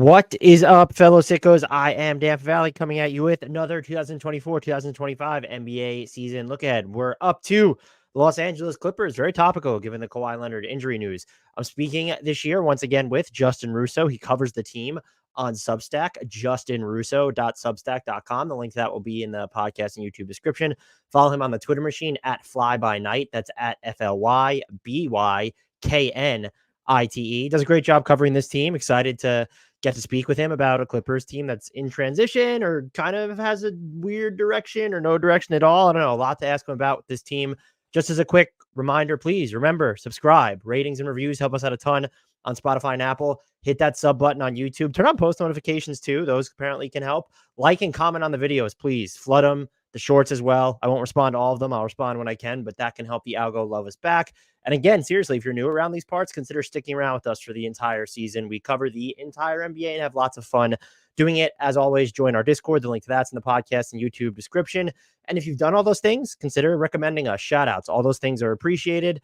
What is up, fellow sickos? I am Dan Valley coming at you with another 2024-2025 NBA season look ahead. We're up to the Los Angeles Clippers. Very topical given the Kawhi Leonard injury news. I'm speaking this year once again with Justin Russo. He covers the team on Substack, justinrusso.substack.com. The link to that will be in the podcast and YouTube description. Follow him on the Twitter machine at FlyByNight. That's at FLYBYKNITE. Does a great job covering this team. Excited to get to speak with him about a Clippers team that's in transition or kind of has a weird direction or no direction at all. I don't know. A lot to ask him about this team. Just as a quick reminder, please remember, subscribe. Ratings and reviews help us out a ton on Spotify and Apple. Hit that sub button on YouTube. Turn on post notifications too. Those apparently can help. Like and comment on the videos, please. Flood them. The shorts as well. I won't respond to all of them. I'll respond when I can, but that can help the algo love us back. And again, seriously, if you're new around these parts, consider sticking around with us for the entire season. We cover the entire NBA and have lots of fun doing it. As always, join our Discord. The link to that's in the podcast and YouTube description. And if you've done all those things, consider recommending us. Shout outs. All those things are appreciated,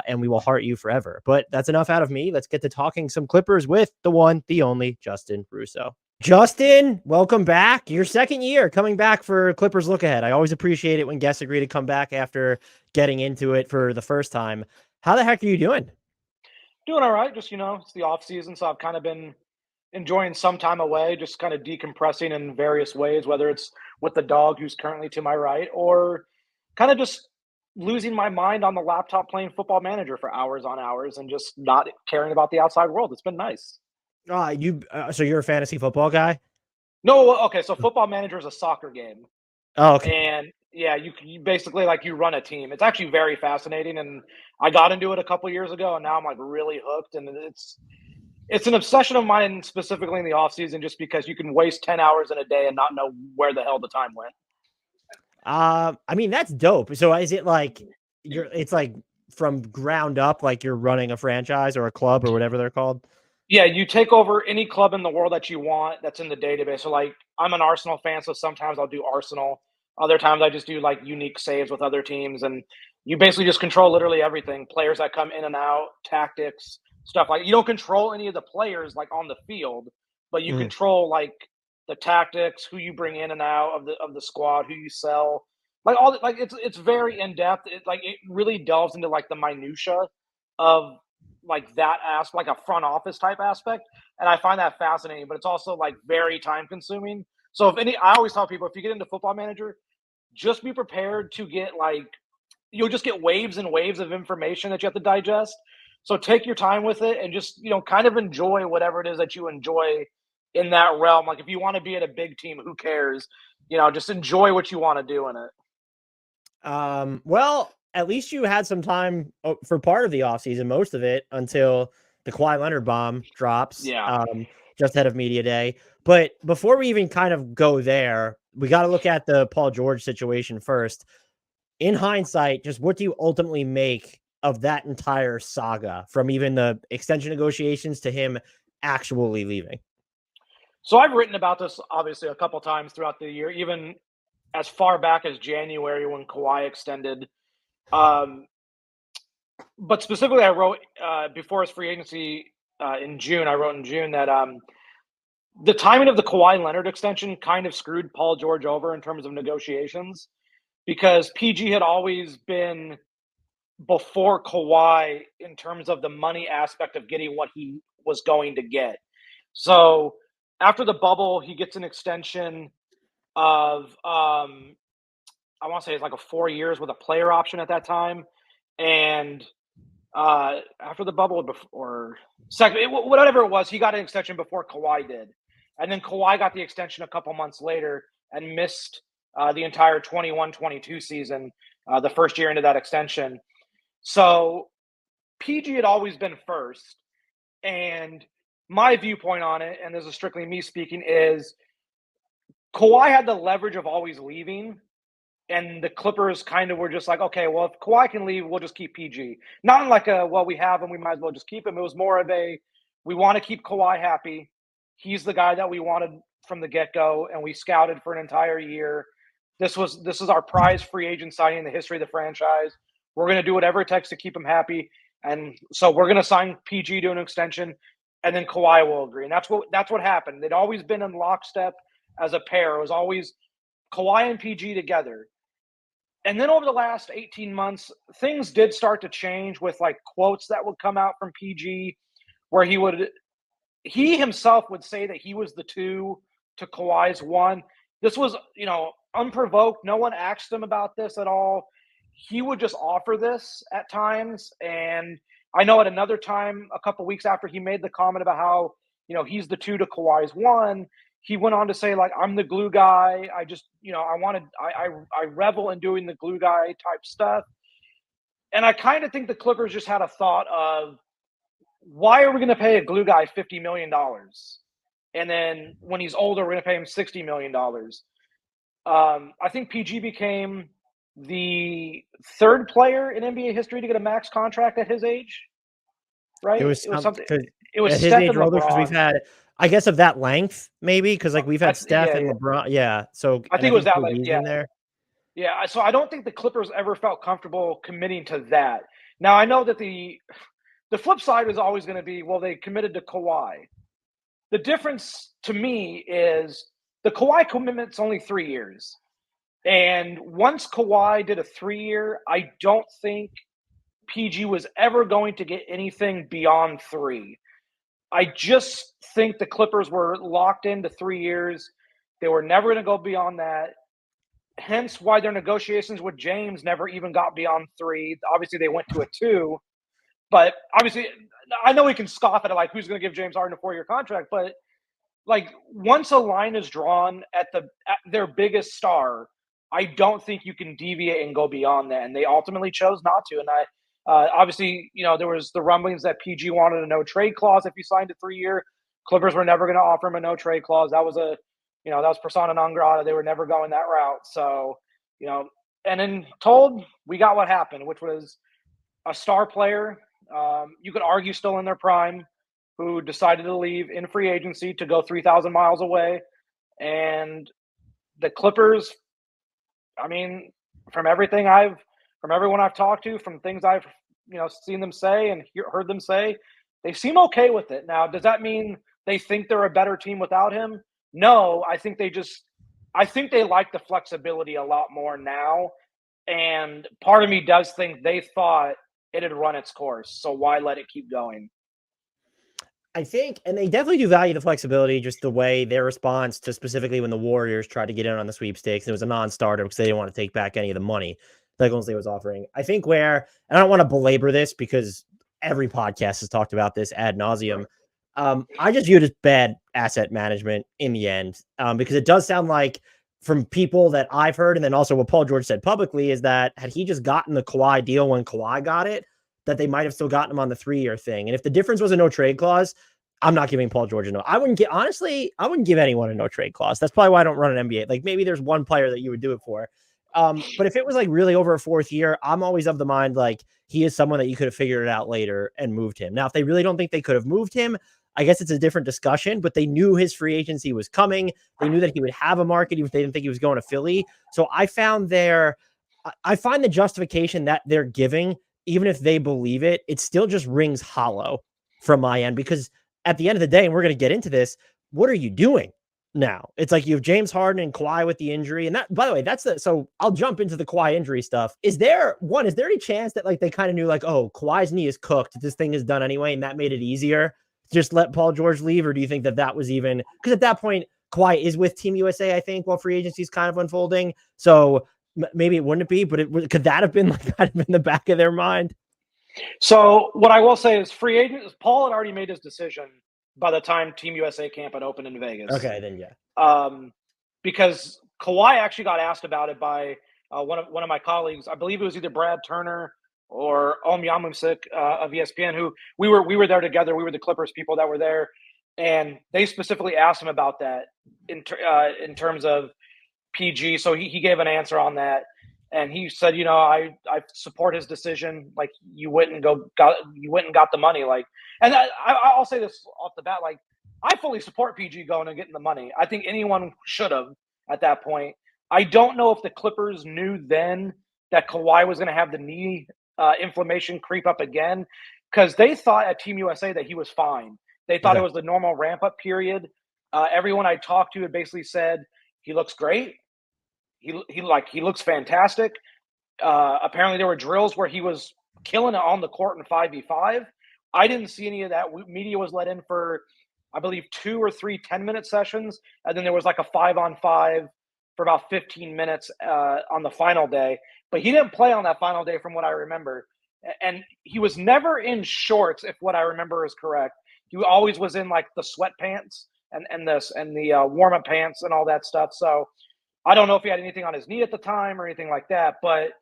and we will heart you forever. But that's enough out of me. Let's get to talking some Clippers with the one, the only Justin Russo. Justin, welcome back. Your second year coming back for Clippers Look Ahead. I always appreciate it when guests agree to come back after getting into it for the first time. How the heck are you doing? Doing all right. Just, it's the off season. So I've kind of been enjoying some time away, just kind of decompressing in various ways, whether it's with the dog who's currently to my right or kind of just losing my mind on the laptop playing Football Manager for hours on hours and just not caring about the outside world. It's been nice. So you're a fantasy football guy? No, okay. So Football Manager is a soccer game. Oh, okay. And yeah, you basically you run a team. It's actually very fascinating, and I got into it a couple years ago, and now I'm really hooked. And it's an obsession of mine, specifically in the off season, just because you can waste 10 hours in a day and not know where the hell the time went. I mean, that's dope. So is it it's like from ground up, like you're running a franchise or a club or whatever they're called? Yeah, you take over any club in the world that you want that's in the database. So I'm an Arsenal fan, so sometimes I'll do Arsenal. Other times I just do unique saves with other teams, and you basically just control literally everything. Players that come in and out, tactics, stuff you don't control any of the players on the field, but you control the tactics, who you bring in and out of the squad, who you sell. It's very in depth. It really delves into the minutia of that aspect, a front office type aspect, and I find that fascinating. But it's also very time consuming. So I always tell people, if you get into Football Manager, just be prepared to get you'll just get waves and waves of information that you have to digest. So take your time with it and just kind of enjoy whatever it is that you enjoy in that realm. If you want to be at a big team, who cares? Just enjoy what you want to do in it. Well, at least you had some time for part of the offseason, most of it, until the Kawhi Leonard bomb drops. Yeah. Just ahead of media day. But before we even kind of go there, we got to look at the Paul George situation first. In hindsight, just what do you ultimately make of that entire saga, from even the extension negotiations to him actually leaving? So I've written about this obviously a couple times throughout the year, even as far back as January when Kawhi extended. But specifically, I wrote before his free agency in June. I wrote in June that the timing of the Kawhi Leonard extension kind of screwed Paul George over in terms of negotiations, because PG had always been before Kawhi in terms of the money aspect of getting what he was going to get. So after the bubble, he gets an extension of I want to say it's a 4 years with a player option at that time. And after the bubble, or second, whatever it was, he got an extension before Kawhi did. And then Kawhi got the extension a couple months later and missed the entire 21-22 season, the first year into that extension. So PG had always been first. And my viewpoint on it, and this is strictly me speaking, is Kawhi had the leverage of always leaving. And the Clippers kind of were just okay, well, if Kawhi can leave, we'll just keep PG. Not in we have him, we might as well just keep him. It was more of we want to keep Kawhi happy. He's the guy that we wanted from the get-go, and we scouted for an entire year. This is our prize free agent signing in the history of the franchise. We're going to do whatever it takes to keep him happy. And so we're going to sign PG to an extension. and then Kawhi will agree. And that's what happened. They'd always been in lockstep as a pair. It was always Kawhi and PG together. And then over the last 18 months, things did start to change with like quotes that would come out from PG where he himself would say that he was the 2 to Kawhi's 1. This was, unprovoked. No one asked him about this at all. He would just offer this at times. And I know at another time, a couple weeks after he made the comment about how, he's the 2 to Kawhi's 1, he went on to say, like, I'm the glue guy. I just, I revel in doing the glue guy type stuff. And I kind of think the Clippers just had a thought of, why are we going to pay a glue guy $50 million? And then when he's older, we're going to pay him $60 million. I think PG became the 3rd player in NBA history to get a max contract at his age, right? It was something. It was at his Steph age and or older, because we've LeBron. had, I guess, of that length, maybe, because like we've had Steph and LeBron. Yeah, so I think it was that length. Yeah. In there. Yeah, so I don't think the Clippers ever felt comfortable committing to that. Now I know that the flip side is always going to be, well, they committed to Kawhi. The difference to me is the Kawhi commitment's only 3 years. And once Kawhi did a 3-year, I don't think PG was ever going to get anything beyond 3. I just think the Clippers were locked into 3 years. They were never going to go beyond that. Hence why their negotiations with James never even got beyond 3. Obviously, they went to a 2. But obviously, I know we can scoff at it, like, who's going to give James Harden a 4-year contract. But, like, once a line is drawn at their biggest star, I don't think you can deviate and go beyond that. And they ultimately chose not to. And obviously, there was the rumblings that PG wanted a no-trade clause if he signed a 3-year. Clippers were never going to offer him a no-trade clause. That was that was persona non grata. They were never going that route. So, and then we got what happened, which was a star player, you could argue still in their prime, who decided to leave in free agency to go 3,000 miles away. And the Clippers, I mean, from everyone I've talked to, from things I've seen them say and heard them say, they seem okay with it. Now, does that mean they think they're a better team without him? No, I think they like the flexibility a lot more now. And part of me does think they thought it had run its course, so why let it keep going? I think, and they definitely do value the flexibility, just the way their response to specifically when the Warriors tried to get in on the sweepstakes, it was a non-starter because they didn't want to take back any of the money that Golden State was offering. I think and I don't want to belabor this because every podcast has talked about this ad nauseum. I just view it as bad asset management in the end, because it does sound like, from people that I've heard, and then also what Paul George said publicly, is that had he just gotten the Kawhi deal when Kawhi got it, that they might have still gotten him on the 3-year thing. And if the difference was a no trade clause, I'm not giving Paul George a no. I wouldn't give anyone a no trade clause. That's probably why I don't run an NBA. Like, maybe there's one player that you would do it for. But if it was like really over a 4th year, I'm always of the mind, like, he is someone that you could have figured it out later and moved him. Now, if they really don't think they could have moved him, I guess it's a different discussion, but they knew his free agency was coming. They knew that he would have a market, even if they didn't think he was going to Philly. So I find the justification that they're giving, even if they believe it, it still just rings hollow from my end, because at the end of the day, and we're going to get into this, what are you doing now? It's like you have James Harden and Kawhi with the injury. And that, by the way, so I'll jump into the Kawhi injury stuff. Is there any chance that, like, they kind of knew, like, oh, Kawhi's knee is cooked, this thing is done anyway, and that made it easier to just let Paul George leave? Or do you think that was even, because at that point, Kawhi is with Team USA, I think, while free agency is kind of unfolding. So maybe it wouldn't be, but could that have been like kind of in the back of their mind? So what I will say is, free agents, Paul had already made his decision by the time Team USA camp had opened in Vegas. Okay, then yeah. Because Kawhi actually got asked about it by one of my colleagues. I believe it was either Brad Turner or Om Yamusik of ESPN, who we were there together. We were the Clippers people that were there, and they specifically asked him about that in terms of PG. So he gave an answer on that. And he said, I support his decision. Like, you went and got the money. Like, and I'll say this off the bat, like, I fully support PG going and getting the money. I think anyone should have at that point. I don't know if the Clippers knew then that Kawhi was going to have the knee inflammation creep up again, because they thought at Team USA that he was fine. They thought it was the normal ramp-up period. Everyone I talked to had basically said he looks great. He looks fantastic. Apparently, there were drills where he was killing it on the court in 5v5. I didn't see any of that. Media was let in for, I believe, 2 or 3 10-minute sessions, and then there was like a 5-on-5 for about 15 minutes on the final day. But he didn't play on that final day, from what I remember. And he was never in shorts, if what I remember is correct. He always was in like the sweatpants and the warm-up pants and all that stuff. So I don't know if he had anything on his knee at the time or anything like that. But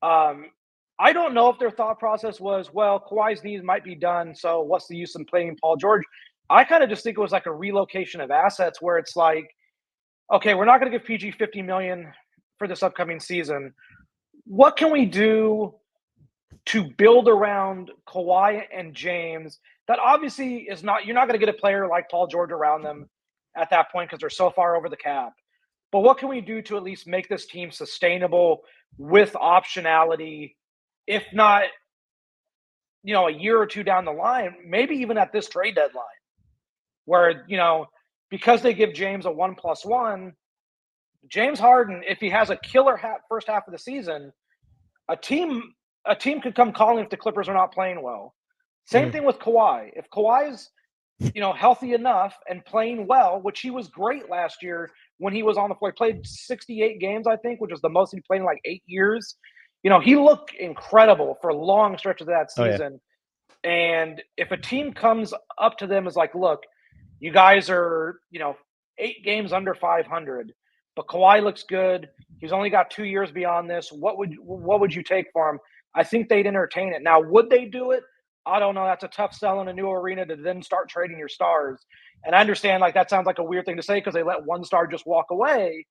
I don't know if their thought process was, well, Kawhi's knees might be done, so what's the use in playing Paul George? I kind of just think it was like a relocation of assets where it's like, okay, we're not going to give PG $50 million for this upcoming season. What can we do to build around Kawhi and James that obviously is not – you're not going to get a player like Paul George around them at that point because they're so far over the cap. But what can we do to at least make this team sustainable with optionality, if not, a year or two down the line, maybe even at this trade deadline, where, because they give James a 1+1, James Harden, if he has a killer first half of the season, a team could come calling if the Clippers are not playing well. Same thing with Kawhi. If Kawhi's, healthy enough and playing well, which he was great last year when he was on the floor. He played 68 games, I think, which was the most he played in like 8 years. He looked incredible for long stretches of that season. Oh, yeah. And if a team comes up to them as like, look, you guys are, 8 games under 500, but Kawhi looks good. He's only got 2 years beyond this. What would you take for him? I think they'd entertain it. Now, would they do it? I don't know. That's a tough sell in a new arena to then start trading your stars. And I understand that sounds like a weird thing to say because they let one star just walk away.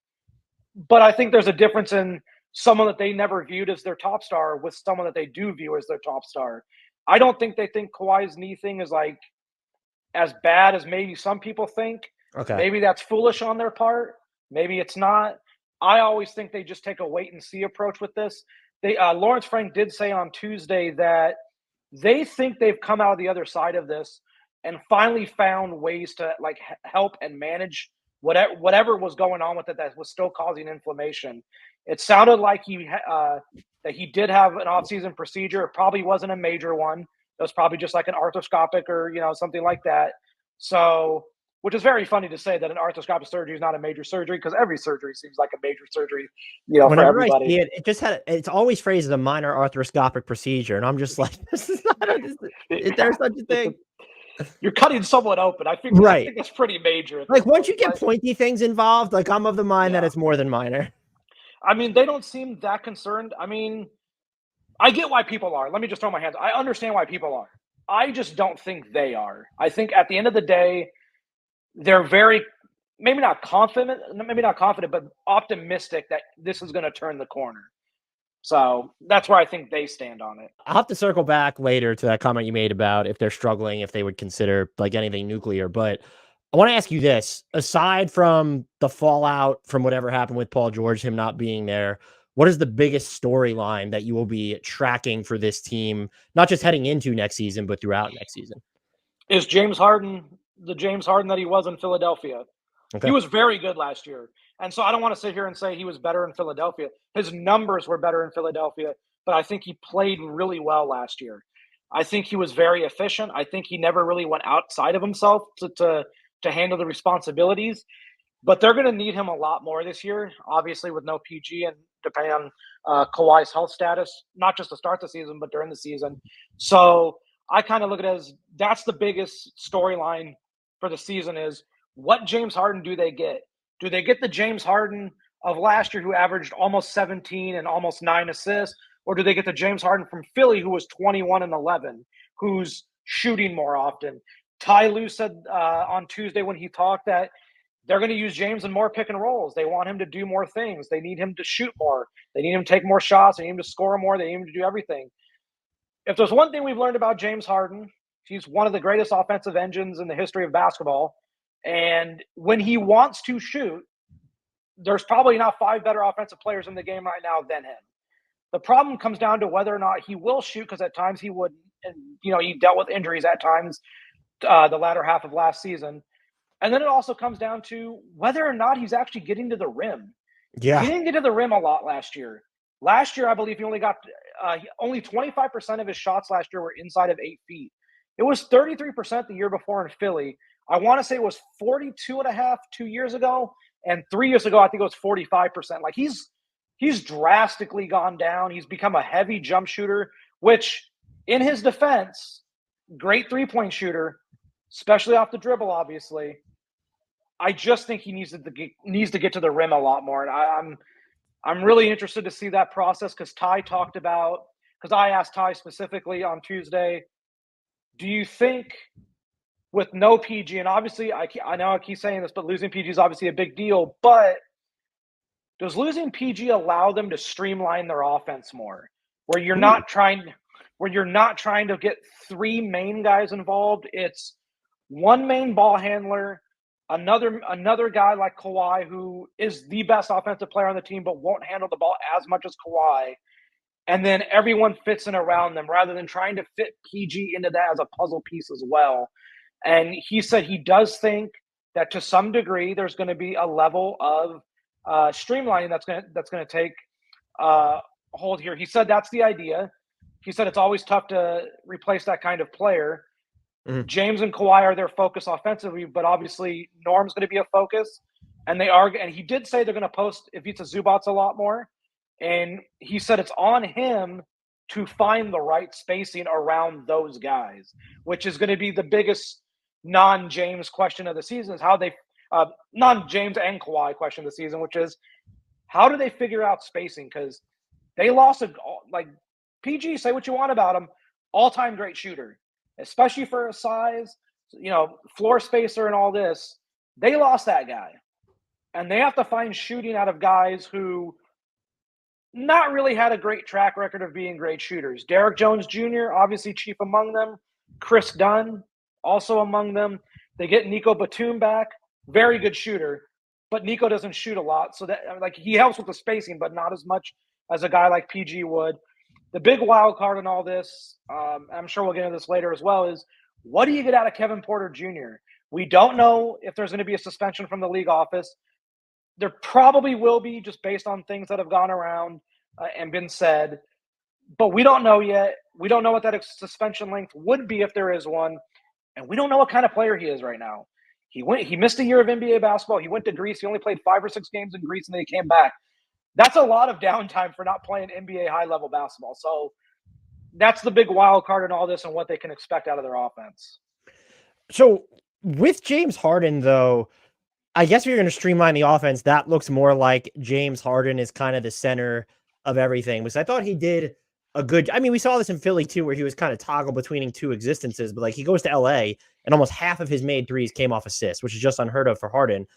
But I think there's a difference in someone that they never viewed as their top star with someone that they do view as their top star. I don't think they think Kawhi's knee thing is like as bad as maybe some people think. Okay. Maybe that's foolish on their part. Maybe it's not. I always think they just take a wait and see approach with this. Lawrence Frank did say on Tuesday that they think they've come out of the other side of this and finally found ways to like help and manage whatever was going on with it that was still causing inflammation. It sounded like that he did have an off-season procedure. It probably wasn't a major one. It was probably just like an arthroscopic or something like that. So, which is very funny to say that an arthroscopic surgery is not a major surgery because every surgery seems like a major surgery, Whenever for everybody. I see it, it's always phrased as a minor arthroscopic procedure, and I'm just like, is there such a thing? You're cutting someone open. I think that's pretty major. Like once you get pointy things involved, like I'm of the mind that it's more than minor. I mean, they don't seem that concerned. I mean, I get why people are. Let me just throw my hands. I understand why people are. I just don't think they are. I think at the end of the day, they're very, maybe not confident, but optimistic that this is going to turn the corner. So that's where I think they stand on it. I'll have to circle back later to that comment you made about if they're struggling, if they would consider like anything nuclear. But I want to ask you this, aside from the fallout from whatever happened with Paul George, him not being there, what is the biggest storyline that you will be tracking for this team, not just heading into next season, but throughout next season? Is James Harden the James Harden that he was in Philadelphia? Okay. He was very good last year. And so I don't want to sit here and say he was better in Philadelphia. His numbers were better in Philadelphia, but I think he played really well last year. I think he was very efficient. I think he never really went outside of himself to handle the responsibilities. But they're going to need him a lot more this year, obviously with no PG and depending on Kawhi's health status, not just to start the season, but during the season. So I kind of look at it as that's the biggest storyline for the season is what James Harden do they get? Do they get the James Harden of last year who averaged almost 17 and almost 9 assists? Or do they get the James Harden from Philly who was 21 and 11, who's shooting more often? Ty Lue said on Tuesday when he talked that they're going to use James in more pick and rolls. They want him to do more things. They need him to shoot more. They need him to take more shots. They need him to score more. They need him to do everything. If there's one thing we've learned about James Harden, he's one of the greatest offensive engines in the history of basketball. And when he wants to shoot, there's probably not 5 better offensive players in the game right now than him. The problem comes down to whether or not he will shoot, because at times he wouldn't. And, he dealt with injuries at times. the latter half of last season. And then it also comes down to whether or not he's actually getting to the rim. Yeah. He didn't get to the rim a lot last year. Last year, I believe he only got only 25% of his shots last year were inside of 8 feet. It was 33% the year before in Philly. I want to say it was 42.5 2 years ago. And 3 years ago, I think it was 45%. Like he's drastically gone down. He's become a heavy jump shooter, which in his defense, great 3-point shooter, especially off the dribble, obviously. I just think he needs to get to the rim a lot more. And I'm really interested to see that process because Ty talked about, because I asked Ty specifically on Tuesday, do you think with no PG, and obviously I know I keep saying this, but losing PG is obviously a big deal, but does losing PG allow them to streamline their offense more, where you're not trying to get 3 main guys involved? It's one main ball handler, another guy like Kawhi, who is the best offensive player on the team but won't handle the ball as much as Kawhi, and then everyone fits in around them rather than trying to fit PG into that as a puzzle piece as well. And he said he does think that to some degree there's going to be a level of streamlining that's going to take hold here. He said that's the idea. He said it's always tough to replace that kind of player. Mm-hmm. James and Kawhi are their focus offensively, but obviously Norm's going to be a focus, and he did say they're going to post Ivica Zubac a lot more, and he said it's on him to find the right spacing around those guys, which is going to be the biggest non-James question of the season, is how they non-James and Kawhi question of the season, which is how do they figure out spacing? Because they lost PG, say what you want about him, all-time great shooter, especially for his size, floor spacer and all this. They lost that guy. And they have to find shooting out of guys who not really had a great track record of being great shooters. Derrick Jones Jr., obviously chief among them. Kris Dunn, also among them. They get Nico Batum back, very good shooter, but Nico doesn't shoot a lot. So that he helps with the spacing, but not as much as a guy like PG would. The big wild card in all this, I'm sure we'll get into this later as well, is what do you get out of Kevin Porter Jr.? We don't know if there's going to be a suspension from the league office. There probably will be, just based on things that have gone around and been said. But we don't know yet. We don't know what that suspension length would be if there is one. And we don't know what kind of player he is right now. He missed a year of NBA basketball. He went to Greece. He only played 5 or 6 games in Greece, and then he came back. That's a lot of downtime for not playing NBA high-level basketball. So that's the big wild card in all this and what they can expect out of their offense. So with James Harden, though, I guess if you're going to streamline the offense, that looks more like James Harden is kind of the center of everything. Because I thought he did a good – I mean, we saw this in Philly, too, where he was kind of toggle between 2 existences. But, he goes to L.A., and almost half of his made threes came off assists, which is just unheard of for Harden.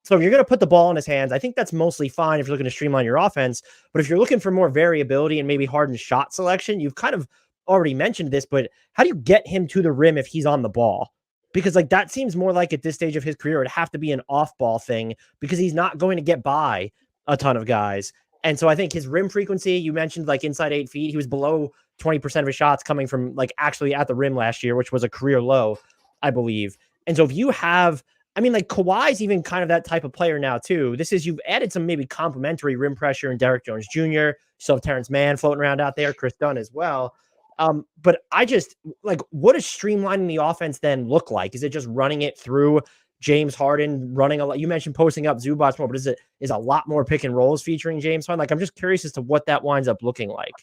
So if you're going to put the ball in his hands, I think that's mostly fine if you're looking to streamline your offense. But if you're looking for more variability and maybe Harden's shot selection, you've kind of already mentioned this, but how do you get him to the rim if he's on the ball? Because that seems more like at this stage of his career, it'd have to be an off-ball thing because he's not going to get by a ton of guys. And so I think his rim frequency, you mentioned inside 8 feet, he was below 20% of his shots coming from actually at the rim last year, which was a career low, I believe. And so if you have, Kawhi's even kind of that type of player now too. You've added some maybe complementary rim pressure in Derrick Jones Jr. You still have Terance Mann floating around out there, Kris Dunn as well. But I just what does streamlining the offense then look like? Is it just running it through James Harden, running a lot? You mentioned posting up Zubac more, but is a lot more pick and rolls featuring James Harden? I'm just curious as to what that winds up looking like.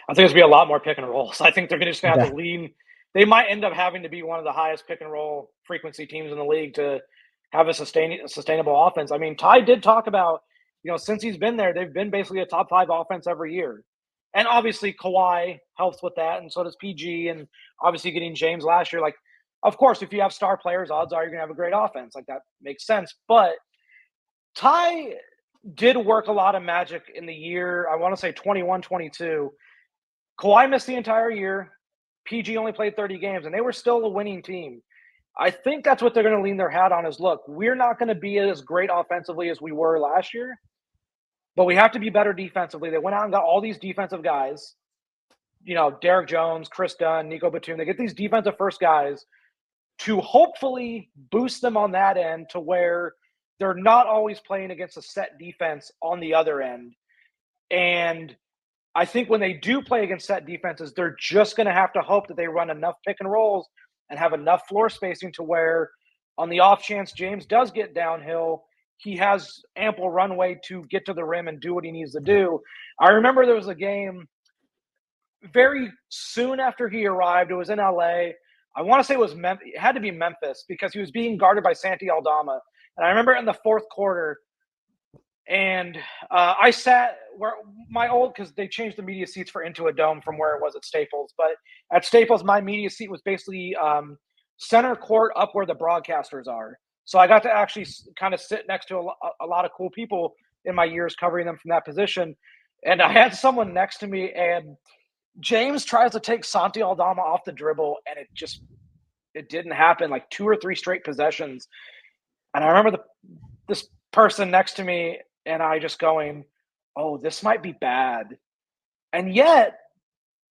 I think it's going to be a lot more pick and rolls. I think they're just going to have to lean. They might end up having to be one of the highest pick and roll frequency teams in the league to have a sustainable offense. I mean, Ty did talk about, since he's been there, they've been basically a top 5 offense every year. And obviously Kawhi helps with that, and so does PG, and obviously getting James last year. Of course, if you have star players, odds are you're going to have a great offense. That makes sense. But Ty did work a lot of magic in the year, I want to say 21-22. Kawhi missed the entire year. PG only played 30 games, and they were still a winning team. I think that's what they're going to lean their hat on is, look, we're not going to be as great offensively as we were last year, but we have to be better defensively. They went out and got all these defensive guys, Derrick Jones, Kris Dunn, Nico Batum. They get these defensive first guys. to hopefully boost them on that end to where they're not always playing against a set defense on the other end. And I think when they do play against set defenses, they're just going to have to hope that they run enough pick and rolls and have enough floor spacing to where on the off chance James does get downhill, he has ample runway to get to the rim and do what he needs to do. I remember there was a game very soon after he arrived. It was in LA. I want to say it had to be Memphis because he was being guarded by Santi Aldama. And I remember in the fourth quarter, and I sat where my old, because they changed the media seats for Into a Dome from where it was at Staples. But at Staples, my media seat was basically center court up where the broadcasters are. So I got to actually kind of sit next to a lot of cool people in my years covering them from that position. And I had someone next to me, and James tries to take Santi Aldama off the dribble, and it didn't happen, like 2 or 3 straight possessions. And I remember this person next to me and I just going, oh, this might be bad. And yet,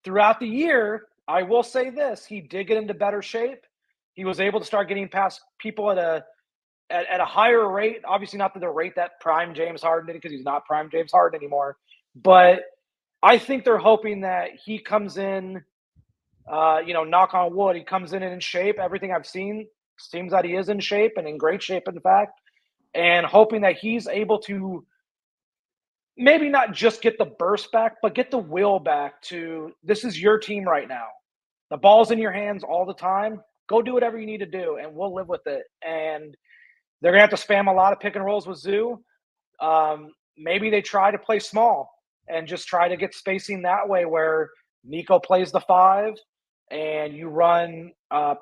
throughout the year, I will say this, he did get into better shape. He was able to start getting past people at a higher rate. Obviously not to the rate that prime James Harden did, because he's not prime James Harden anymore. But I think they're hoping that he comes in, knock on wood, he comes in shape. Everything I've seen seems that he is in shape and in great shape, in fact. And hoping that he's able to maybe not just get the burst back, but get the will back to, this is your team right now. The ball's in your hands all the time. Go do whatever you need to do, and we'll live with it. And they're going to have to spam a lot of pick and rolls with Zoo. Maybe they try to play small and just try to get spacing that way, where Nico plays the 5 and you run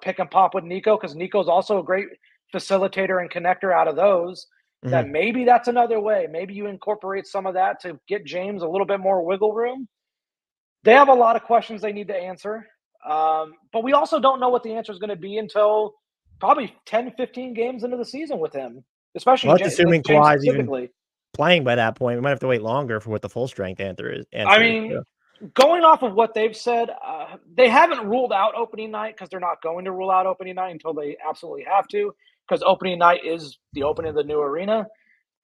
pick and pop with Nico, because Nico's also a great facilitator and connector out of those. That maybe that's another way. Maybe you incorporate some of that to get James a little bit more wiggle room. They have a lot of questions they need to answer. But we also don't know what the answer is going to be until probably 10, 15 games into the season with him, especially assuming James Kawhi's specifically. Even playing by that point. We might have to wait longer for what the full strength answer is. I mean, going off of what they've said, they haven't ruled out opening night, because they're not going to rule out opening night until they absolutely have to, because opening night is the opening of the new arena.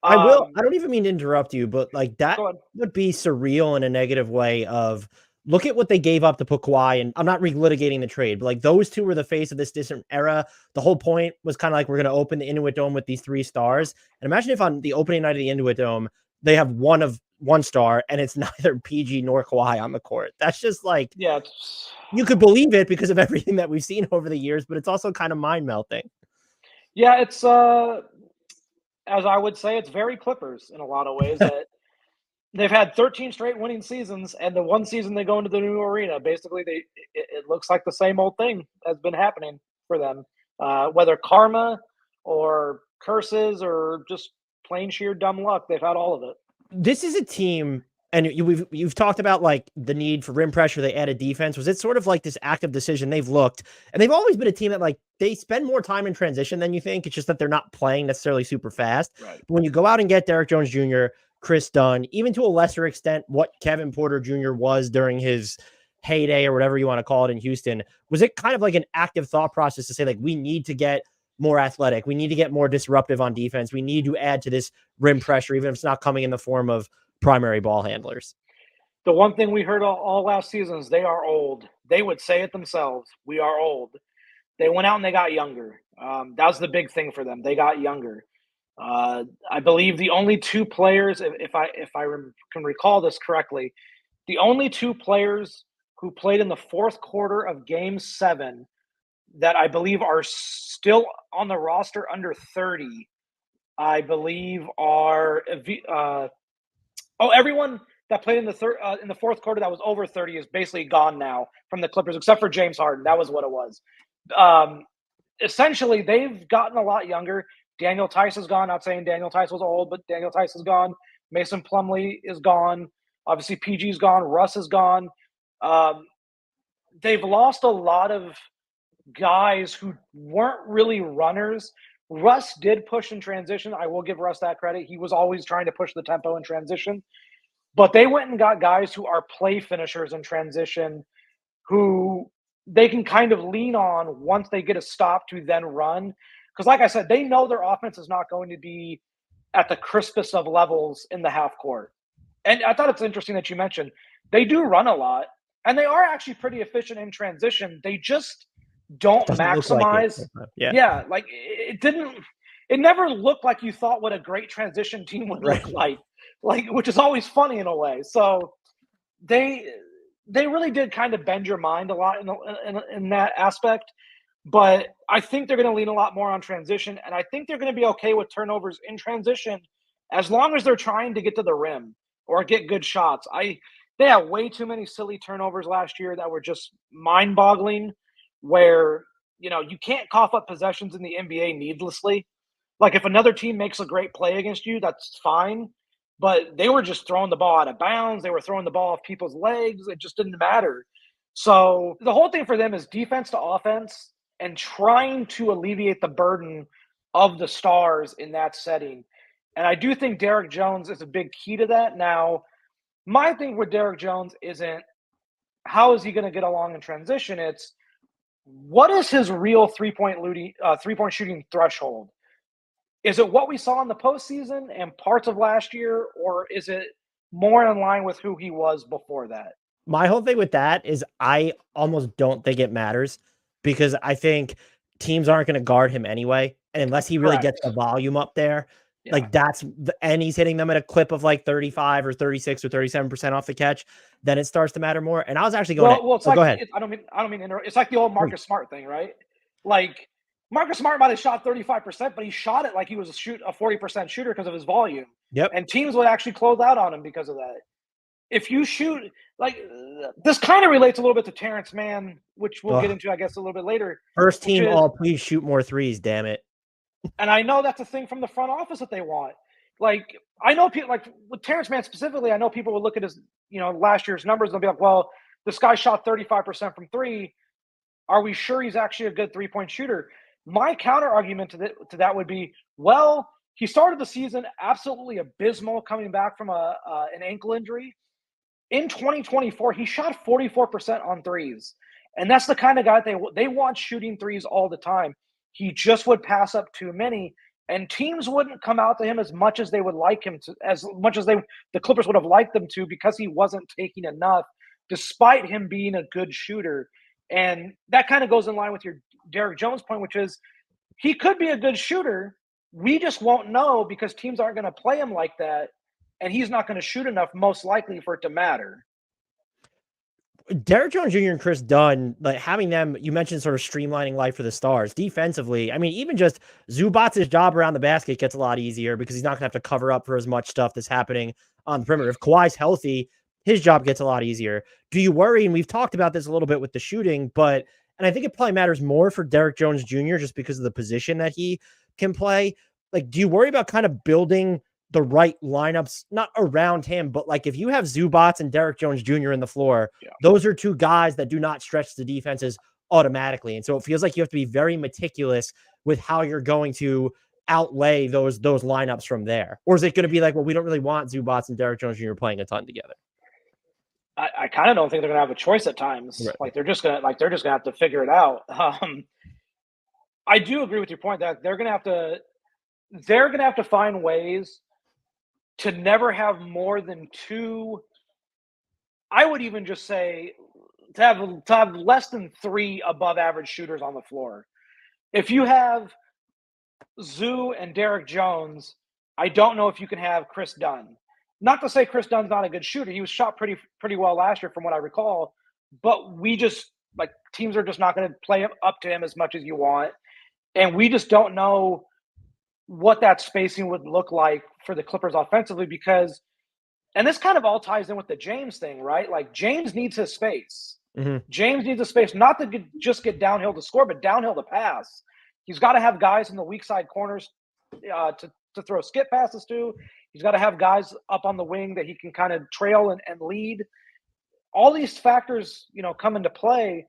I don't even mean to interrupt you, but like that would be surreal in a negative way of, look at what they gave up to put Kawhi, and I'm not relitigating the trade, but like those two were the face of this distant era. The whole point was kind of like, we're going to open the Intuit Dome with these 3 stars. And imagine if on the opening night of the Intuit Dome, they have one star and it's neither PG nor Kawhi on the court. That's just like, yeah, you could believe it because of everything that we've seen over the years, but it's also kind of mind melting. Yeah, it's as I would say, it's very Clippers in a lot of ways. That they've had 13 straight winning seasons, and the one season they go into the new arena, basically it looks like the same old thing has been happening for them, whether karma or curses or just plain sheer dumb luck. They've had all of it. This is a team, and you've talked about like the need for rim pressure. They added defense. Was it sort of like this active decision? They've looked, and they've always been a team that like they spend more time in transition than you think. It's just that they're not playing necessarily super fast. Right. But when you go out and get Derrick Jones Jr., Kris Dunn, even to a lesser extent, what Kevin Porter Jr. was during his heyday or whatever you want to call it in Houston, was it kind of like an active thought process to say, like, we need to get more athletic, we need to get more disruptive on defense, we need to add to this rim pressure, even if it's not coming in the form of primary ball handlers? The one thing we heard all last season is they are old. They would say it themselves. We are old. They went out and they got younger. That was the big thing for them. They got younger. I believe the only 2 players, if I can recall this correctly, the only 2 players who played in the fourth quarter of Game 7 that I believe are still on the roster under 30, I believe are everyone that played in the fourth quarter that was over 30 is basically gone now from the Clippers, except for James Harden. That was what it was. Essentially, they've gotten a lot younger. Daniel Tice is gone. Not saying Daniel Tice was old, but Daniel Tice is gone. Mason Plumlee is gone. Obviously, PG's gone. Russ is gone. They've lost a lot of guys who weren't really runners. Russ did push in transition. I will give Russ that credit. He was always trying to push the tempo in transition. But they went and got guys who are play finishers in transition, who they can kind of lean on once they get a stop to then run. Because like I said, they know their offense is not going to be at the crispest of levels in the half court. And I thought it's interesting that you mentioned they do run a lot, and they are actually pretty efficient in transition. They just don't Doesn't look like maximize. it. Yeah. Yeah, like it never looked like you thought what a great transition team would Right. look like, which is always funny in a way. So they really did kind of bend your mind a lot in that aspect. But I think they're going to lean a lot more on transition, and I think they're going to be okay with turnovers in transition as long as they're trying to get to the rim or get good shots. They had way too many silly turnovers last year that were just mind-boggling, where you can't cough up possessions in the NBA needlessly. Like if another team makes a great play against you, that's fine. But they were just throwing the ball out of bounds. They were throwing the ball off people's legs. It just didn't matter. So the whole thing for them is defense to offense and trying to alleviate the burden of the stars in that setting. And I do think Derrick Jones is a big key to that. Now, my thing with Derrick Jones isn't how is he going to get along in transition. It's what is his real three-point shooting threshold? Is it what we saw in the postseason and parts of last year, or is it more in line with who he was before that? My whole thing with that is I almost don't think it matters because I think teams aren't going to guard him anyway. And unless he really gets the volume up there, like and he's hitting them at a clip of like 35 or 36 or 37% off the catch, then it starts to matter more. And I was actually going well, it's like, go ahead. I don't mean, it's like the old Marcus Smart thing, right? Like Marcus Smart might have shot 35%, but he shot it like he was a 40% shooter because of his volume. Yep. And teams would actually close out on him because of that. If you shoot, like, this kind of relates a little bit to Terance Mann, which we'll get into, I guess, a little bit later. First team all, please shoot more threes, damn it. And I know that's a thing from the front office that they want. Like, I know people, like, with Terance Mann specifically, I know people will look at his, last year's numbers and they'll be like, well, this guy shot 35% from three. Are we sure he's actually a good three-point shooter? My counter argument to that would be, well, he started the season absolutely abysmal coming back from an ankle injury. In 2024, he shot 44% on threes. And that's the kind of guy they want shooting threes all the time. He just would pass up too many, and teams wouldn't come out to him as much as they would like him to, as much as the Clippers would have liked them to, because he wasn't taking enough, despite him being a good shooter. And that kind of goes in line with your Derrick Jones point, which is he could be a good shooter. We just won't know because teams aren't going to play him like that. And he's not going to shoot enough, most likely, for it to matter. Derrick Jones Jr. and Kris Dunn, like having them, you mentioned sort of streamlining life for the stars defensively. I mean, even just Zubac's job around the basket gets a lot easier because he's not going to have to cover up for as much stuff that's happening on the perimeter. If Kawhi's healthy, his job gets a lot easier. Do you worry? And we've talked about this a little bit with the shooting, and I think it probably matters more for Derrick Jones Jr. just because of the position that he can play. Like, do you worry about kind of building the right lineups, not around him, but like if you have Zubac and Derrick Jones Jr. in the floor, those are two guys that do not stretch the defenses automatically. And so it feels like you have to be very meticulous with how you're going to outlay those lineups from there. Or is it going to be like, well, we don't really want Zubac and Derrick Jones Jr. playing a ton together? I kind of don't think they're going to have a choice at times. Right. Like they're just going to have to figure it out. I do agree with your point that they're going to have to find ways to never have more than two. I would even just say to have less than three above average shooters on the floor. If you have Zoo and Derrick Jones, I don't know if you can have Kris Dunn. Not to say Kris Dunn's not a good shooter. He was shot pretty well last year from what I recall, but we just, like, teams are just not going to play up to him as much as you want. And we just don't know what that spacing would look like for the Clippers offensively because, and this kind of all ties in with the James thing, right? Like James needs his space. Mm-hmm. James needs a space, not to just get downhill to score, but downhill to pass. He's got to have guys in the weak side corners to throw skip passes to. He's got to have guys up on the wing that he can kind of trail and lead. All these factors, come into play.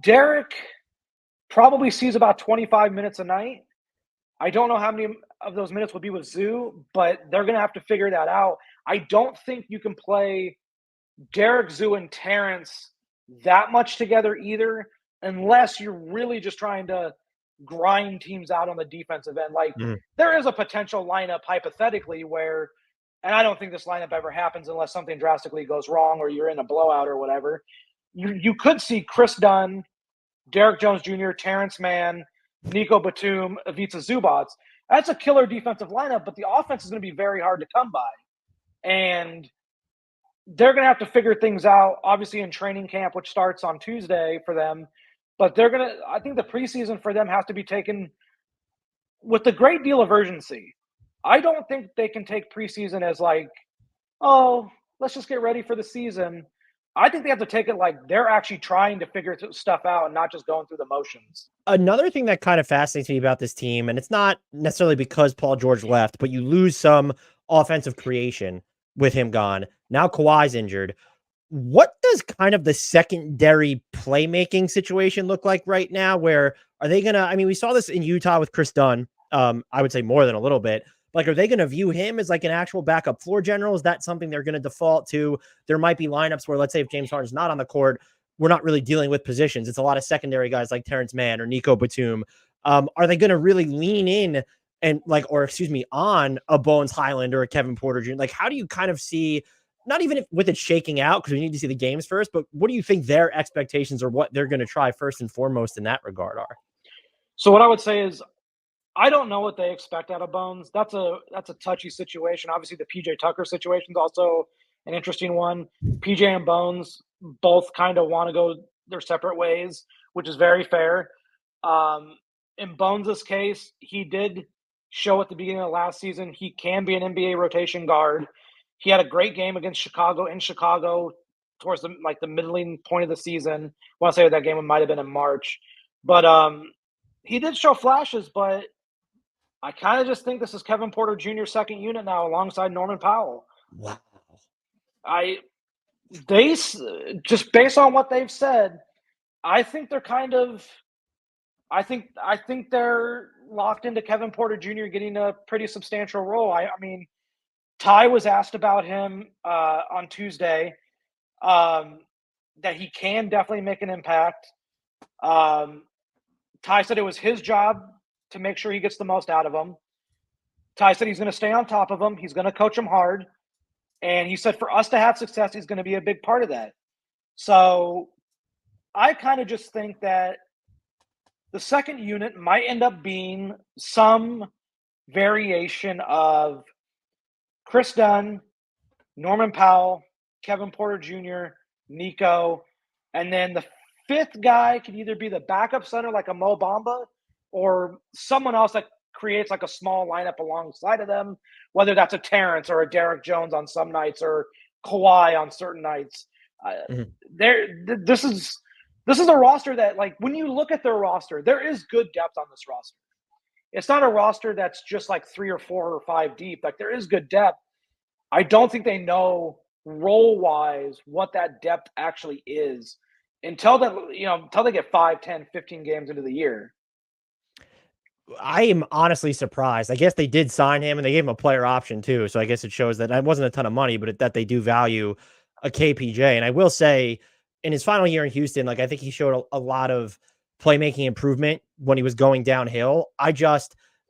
Derrick probably sees about 25 minutes a night. I don't know how many of those minutes will be with Zoo, but they're going to have to figure that out. I don't think you can play Derrick, Zoo, and Terance that much together either, unless you're really just trying to grind teams out on the defensive end. Like, there is a potential lineup hypothetically where, and I don't think this lineup ever happens unless something drastically goes wrong or you're in a blowout or whatever. You could see Kris Dunn, Derrick Jones Jr., Terance Mann, Nico Batum, Ivica Zubac. That's a killer defensive lineup, but the offense is going to be very hard to come by. And they're going to have to figure things out, obviously, in training camp, which starts on Tuesday for them. But I think the preseason for them has to be taken with a great deal of urgency. I don't think they can take preseason as like, oh, let's just get ready for the season. I think they have to take it like they're actually trying to figure stuff out and not just going through the motions. Another thing that kind of fascinates me about this team, and it's not necessarily because Paul George left, but you lose some offensive creation with him gone. Now Kawhi's injured. What does kind of the secondary playmaking situation look like right now? Where are they going to, I mean, we saw this in Utah with Kris Dunn. I would say more than a little bit. Like, are they going to view him as like an actual backup floor general? Is that something they're going to default to? There might be lineups where, let's say if James Harden's not on the court, we're not really dealing with positions. It's a lot of secondary guys like Terance Mann or Nico Batum. Are they going to really lean in and on a Bones Hyland or a Kevin Porter Jr.? Like, how do you kind of see, not even with it shaking out, because we need to see the games first, but what do you think their expectations or what they're going to try first and foremost in that regard are? So what I would say is, I don't know what they expect out of Bones. That's a touchy situation. Obviously, the PJ Tucker situation is also an interesting one. PJ and Bones both kind of want to go their separate ways, which is very fair. In Bones' case, he did show at the beginning of last season he can be an NBA rotation guard. He had a great game against Chicago in Chicago towards the middling point of the season. I want to say that game might have been in March. But he did show flashes, but I kind of just think this is Kevin Porter Jr.'s second unit now alongside Norman Powell. Wow. They just based on what they've said, I think they're I think they're locked into Kevin Porter Jr. getting a pretty substantial role. I mean, Ty was asked about him on Tuesday, that he can definitely make an impact. Ty said it was his job to make sure he gets the most out of him. Ty said he's going to stay on top of him. He's going to coach him hard. And he said for us to have success, he's going to be a big part of that. So I kind of just think that the second unit might end up being some variation of Kris Dunn, Norman Powell, Kevin Porter Jr., Nico, and then the fifth guy could either be the backup center like a Mo Bamba or someone else that creates like a small lineup alongside of them, whether that's a Terance or a Derrick Jones on some nights or Kawhi on certain nights. This is a roster that, like, when you look at their roster, there is good depth on this roster. It's not a roster that's just like 3 or 4 or 5 deep. Like, there is good depth. I don't think they know role-wise what that depth actually is until they get 5, 10, 15 games into the year. I am honestly surprised. I guess they did sign him and they gave him a player option too. So I guess it shows that it wasn't a ton of money, but that they do value a KPJ. And I will say in his final year in Houston, like, I think he showed a lot of playmaking improvement when he was going downhill.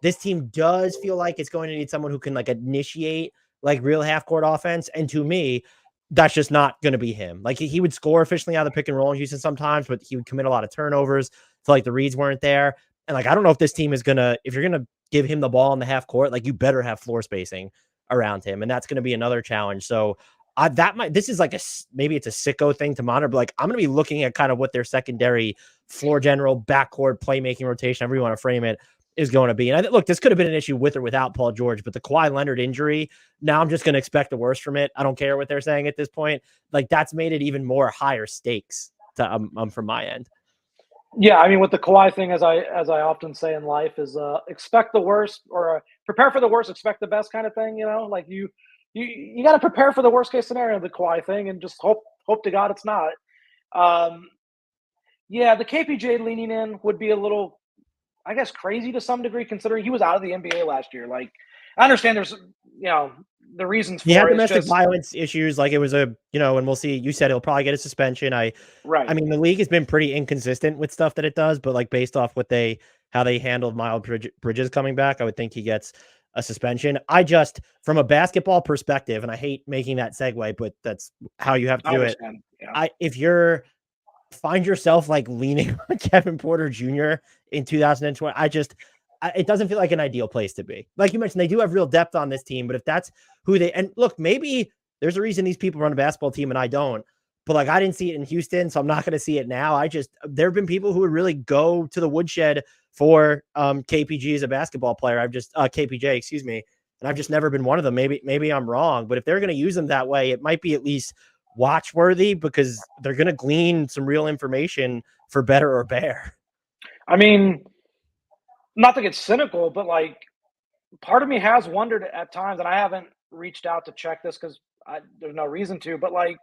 This team does feel like it's going to need someone who can like initiate like real half court offense. And to me, that's just not going to be him. Like, he would score efficiently out of the pick and roll in Houston sometimes, but he would commit a lot of turnovers. So like the reads weren't there. And like, I don't know if this team is if you're going to give him the ball in the half court, like, you better have floor spacing around him. And that's going to be another challenge. So this is like maybe it's a sicko thing to monitor, but like, I'm going to be looking at kind of what their secondary floor general backcourt playmaking rotation, however you want to frame it, is going to be. And look, this could have been an issue with or without Paul George, but the Kawhi Leonard injury, now I'm just going to expect the worst from it. I don't care what they're saying at this point. Like, that's made it even more higher stakes from my end. Yeah, I mean, with the Kawhi thing, as I often say in life, is expect the worst or prepare for the worst, expect the best kind of thing. You know, like you got to prepare for the worst case scenario of the Kawhi thing, and just hope to God it's not. Yeah, the KPJ leaning in would be a little, I guess, crazy to some degree, considering he was out of the NBA last year. Like, I understand there's the reasons He had for it. domestic violence issues. Like it was and we'll see. You said he'll probably get a suspension. I mean, the league has been pretty inconsistent with stuff that it does, but like based off how they handled Miles Bridges coming back, I would think he gets a suspension. I just, from a basketball perspective, and I hate making that segue, but that's how you have to do it. Yeah. If you're find yourself like leaning on Kevin Porter Jr. in 2020, it doesn't feel like an ideal place to be. Like you mentioned, they do have real depth on this team, but if that's who and look, maybe there's a reason these people run a basketball team and I don't, but like, I didn't see it in Houston, so I'm not going to see it now. There have been people who would really go to the woodshed for KPG as a basketball player. KPJ, excuse me. And I've just never been one of them. Maybe I'm wrong, but if they're going to use them that way, it might be at least watch worthy because they're going to glean some real information for better or bear. I mean, not to get cynical, but like part of me has wondered at times, and I haven't reached out to check this because there's no reason to, but like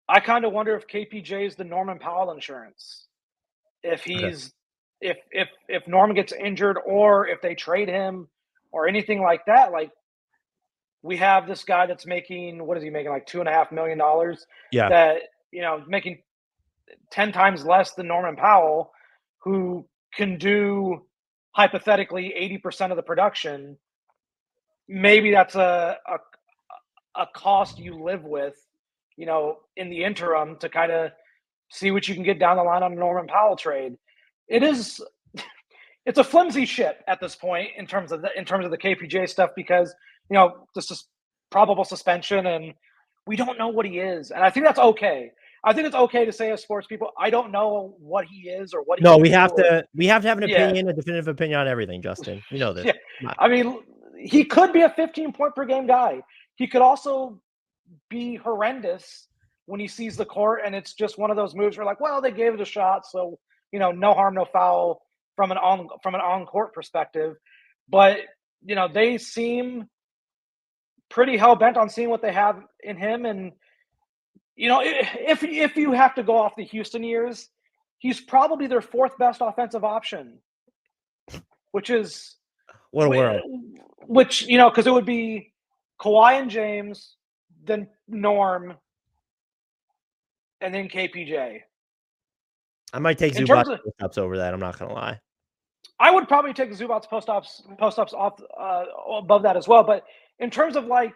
I kind of wonder if KPJ is the Norman Powell insurance. If he's if Norman gets injured or if they trade him or anything like that, like we have this guy that's making, what is he making, like $2.5 million? Yeah. That, making 10 times less than Norman Powell, who can do hypothetically 80% of the production. Maybe that's a cost you live with, in the interim to kind of see what you can get down the line on a Norman Powell trade. It's a flimsy ship at this point in terms of the KPJ stuff because, this is probable suspension and we don't know what he is. And I think that's okay. I think it's okay to say as sports people, I don't know what he is or what he No, we have to have an opinion, a definitive opinion on everything, Justin. You know this. Yeah. I mean, he could be a 15-point per game guy. He could also be horrendous when he sees the court and it's just one of those moves where like, well, they gave it a shot, so no harm, no foul from an on-court perspective. But they seem pretty hell-bent on seeing what they have in him. And if you have to go off the Houston years, he's probably their fourth best offensive option, which is what a world. Which because it would be Kawhi and James, then Norm, and then KPJ. I might take Zubac post-ups over that. I'm not going to lie. I would probably take Zubac post-ups off above that as well. But in terms of like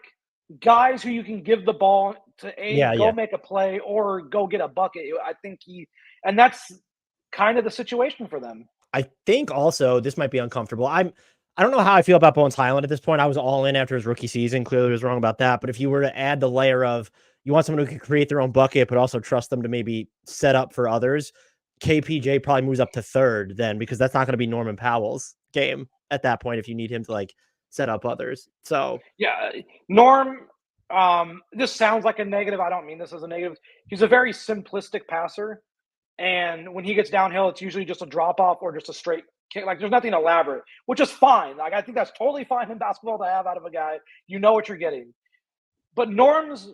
guys who you can give the ball to go make a play or go get a bucket, I think and that's kind of the situation for them. I think also this might be uncomfortable. I don't know how I feel about Bones Hyland at this point. I was all in after his rookie season. Clearly was wrong about that. But if you were to add the layer of you want someone who can create their own bucket, but also trust them to maybe set up for others, KPJ probably moves up to third then because that's not going to be Norman Powell's game at that point if you need him to like set up others. So yeah, Norm, this sounds like a negative. I don't mean this as a negative. He's a very simplistic passer. And when he gets downhill, it's usually just a drop off or just a straight kick. Like there's nothing elaborate, which is fine. Like I think that's totally fine in basketball to have out of a guy. You know what you're getting. But Norm's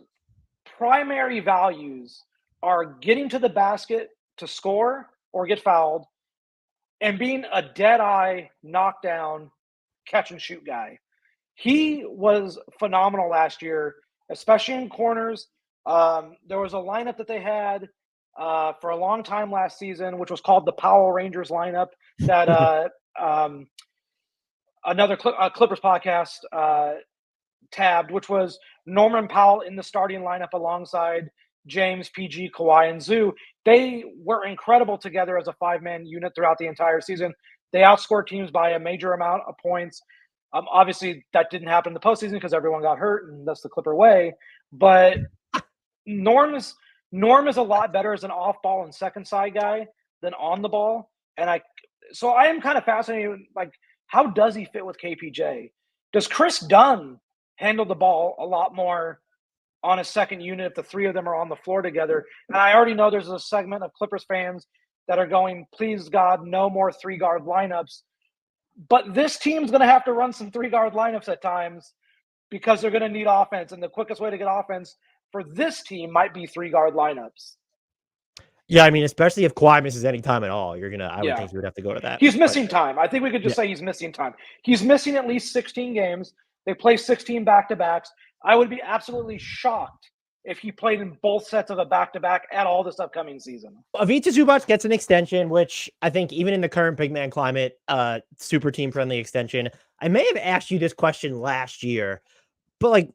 primary values are getting to the basket to score or get fouled and being a dead-eye, knockdown, catch-and-shoot guy. He was phenomenal last year, especially in corners. There was a lineup that they had for a long time last season, which was called the Powell Rangers lineup that another Clippers podcast tabbed, which was Norman Powell in the starting lineup alongside James, PG, Kawhi, and Zoo. They were incredible together as a five-man unit throughout the entire season. They outscored teams by a major amount of points. Obviously, that didn't happen in the postseason because everyone got hurt, and that's the Clipper way. But Norm is a lot better as an off-ball and second-side guy than on the ball. And I am kind of fascinated, like, how does he fit with KPJ? Does Kris Dunn handle the ball a lot more on a second unit if the three of them are on the floor together? And I already know there's a segment of Clippers fans that are going, please God, no more three-guard lineups. But this team's going to have to run some three-guard lineups at times because they're going to need offense. And the quickest way to get offense for this team might be three-guard lineups. Yeah, I mean, especially if Kawhi misses any time at all, I would think you would have to go to that. He's missing time. I think we could just say he's missing time. He's missing at least 16 games. They play 16 back-to-backs. I would be absolutely shocked if he played in both sets of a back-to-back at all this upcoming season. Ivica Zubac gets an extension, which I think even in the current big man climate, super team-friendly extension. I may have asked you this question last year, but like,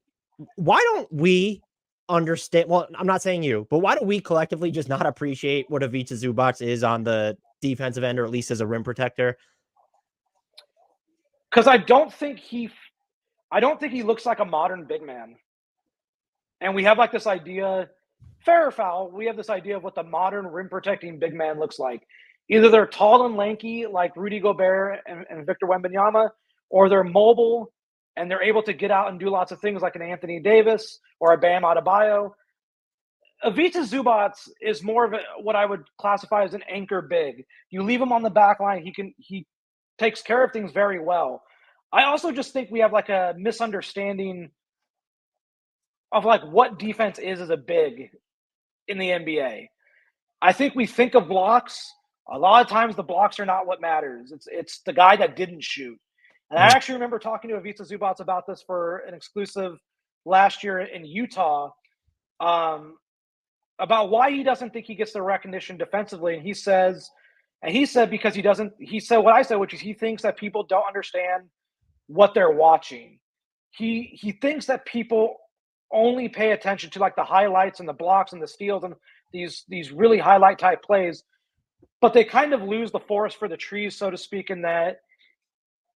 why don't we understand? Well, I'm not saying you, but why don't we collectively just not appreciate what Ivica Zubac is on the defensive end, or at least as a rim protector? Because I don't think he looks like a modern big man. And we have like this idea, fair or foul, we have this idea of what the modern rim protecting big man looks like. Either they're tall and lanky like Rudy Gobert and Victor Wembanyama, or they're mobile and they're able to get out and do lots of things like an Anthony Davis or a Bam Adebayo. Ivica Zubac is more of what I would classify as an anchor big. You leave him on the back line, he takes care of things very well. I also just think we have like a misunderstanding of like what defense is as a big in the NBA. I think we think of blocks. A lot of times the blocks are not what matters. It's the guy that didn't shoot. And I actually remember talking to Ivica Zubac about this for an exclusive last year in Utah, about why he doesn't think he gets the recognition defensively. And he said because he said what I said, which is he thinks that people don't understand what they're watching. He thinks that people only pay attention to like the highlights and the blocks and the steals and these really highlight type plays, but they kind of lose the forest for the trees, so to speak, in that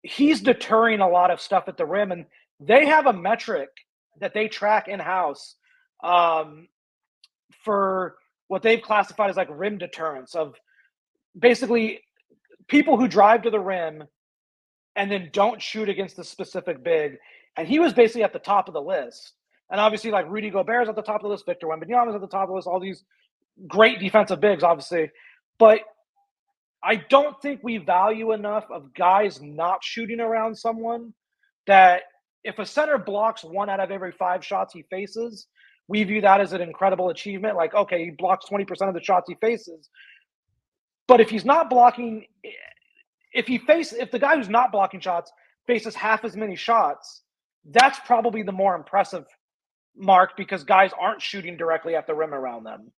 he's deterring a lot of stuff at the rim. And they have a metric that they track in-house for what they've classified as like rim deterrence, of basically people who drive to the rim and then don't shoot against the specific big. And he was basically at the top of the list. And obviously, like Rudy Gobert is at the top of the list, Victor Wembanyama is at the top of the list, all these great defensive bigs, obviously. But I don't think we value enough of guys not shooting around someone, that if a center blocks 1 out of every 5 shots he faces, we view that as an incredible achievement. Like, okay, he blocks 20% of the shots he faces. But if he's not blocking, if the guy who's not blocking shots faces half as many shots, that's probably the more impressive mark, because guys aren't shooting directly at the rim around them.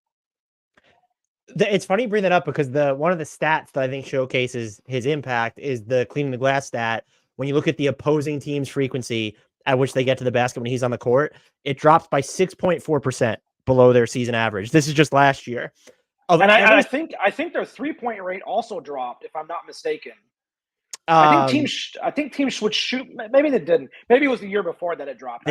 It's funny you bring that up, because one of the stats that I think showcases his impact is the cleaning the glass stat. When you look at the opposing team's frequency at which they get to the basket when he's on the court, it drops by 6.4% below their season average. This is just last year. I think their 3-point rate also dropped, if I'm not mistaken. I think teams would shoot. Maybe they didn't. Maybe it was the year before that it dropped.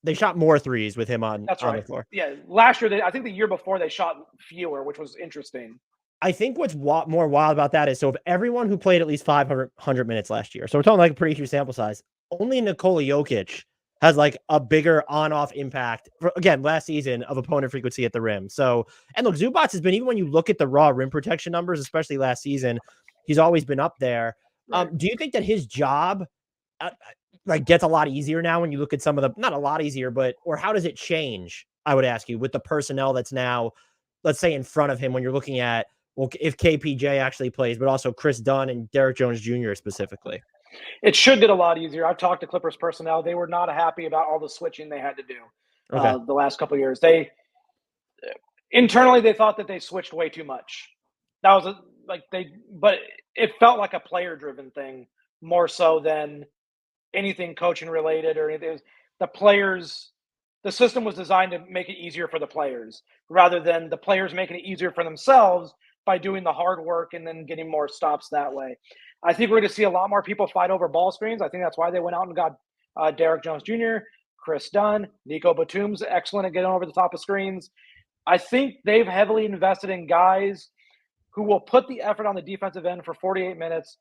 They shot more threes with him on the floor. Yeah, last year I think the year before they shot fewer, which was interesting. I think what's more wild about that is, so of everyone who played at least 500 minutes last year, so we're talking like a pretty huge sample size, only Nikola Jokic has like a bigger on-off impact, again, last season, of opponent frequency at the rim. So, and look, Zubac has been, even when you look at the raw rim protection numbers, especially last season, he's always been up there. Right. Do you think that his job like gets a lot easier now when you look at some of the, not a lot easier, but, or how does it change, I would ask you, with the personnel that's now, let's say, in front of him, when you're looking at, well, if KPJ actually plays, but also Kris Dunn and Derrick Jones Jr. specifically? It should get a lot easier. I've talked to Clippers personnel. They were not happy about all the switching they had to do the last couple of years. Internally, they thought that they switched way too much. That was but it felt like a player-driven thing more so than anything coaching related or anything. The system was designed to make it easier for the players, rather than the players making it easier for themselves by doing the hard work and then getting more stops that way. I think we're going to see a lot more people fight over ball screens. I think that's why they went out and got Derrick Jones Jr., Kris Dunn, Nico Batum's excellent at getting over the top of screens. I think they've heavily invested in guys who will put the effort on the defensive end for 48 minutes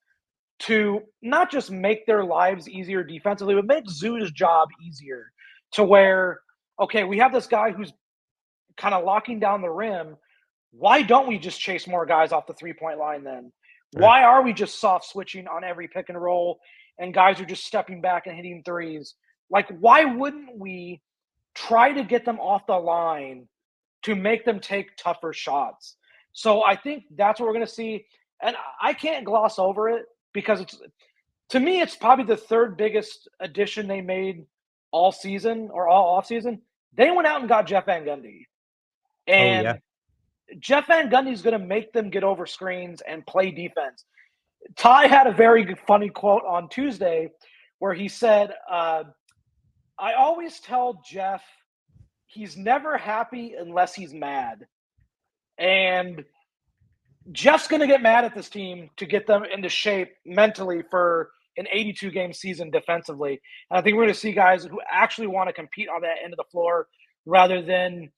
to not just make their lives easier defensively, but make Zoo's job easier, to where, okay, we have this guy who's kind of locking down the rim. Why don't we just chase more guys off the 3-point line then? Right. Why are we just soft switching on every pick and roll and guys are just stepping back and hitting threes? Like, why wouldn't we try to get them off the line to make them take tougher shots? So I think that's what we're going to see. And I can't gloss over it, because To me, it's probably the third biggest addition they made all season or all off season. They went out and got Jeff Van Gundy. Oh, yeah. And Jeff Van Gundy is going to make them get over screens and play defense. Ty had a very funny quote on Tuesday where he said, I always tell Jeff he's never happy unless he's mad. And Jeff's going to get mad at this team to get them into shape mentally for an 82-game season defensively. And I think we're going to see guys who actually want to compete on that end of the floor rather than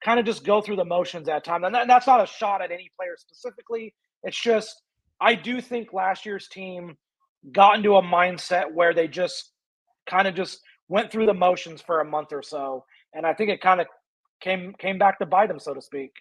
kind of just go through the motions at times. And that's not a shot at any player specifically. It's just I do think last year's team got into a mindset where they just kind of just went through the motions for a month or so. And I think it kind of came back to bite them, so to speak.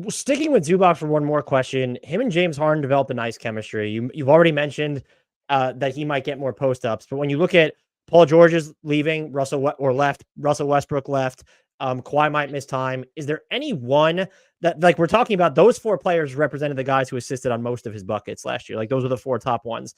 Sticking with Zubac for one more question, him and James Harden developed a nice chemistry. You've already mentioned that he might get more post-ups, but when you look at Paul George is leaving, Russell Westbrook left, Kawhi might miss time. Is there any one that, like, we're talking about, those four players represented the guys who assisted on most of his buckets last year? Like, those are the four top ones.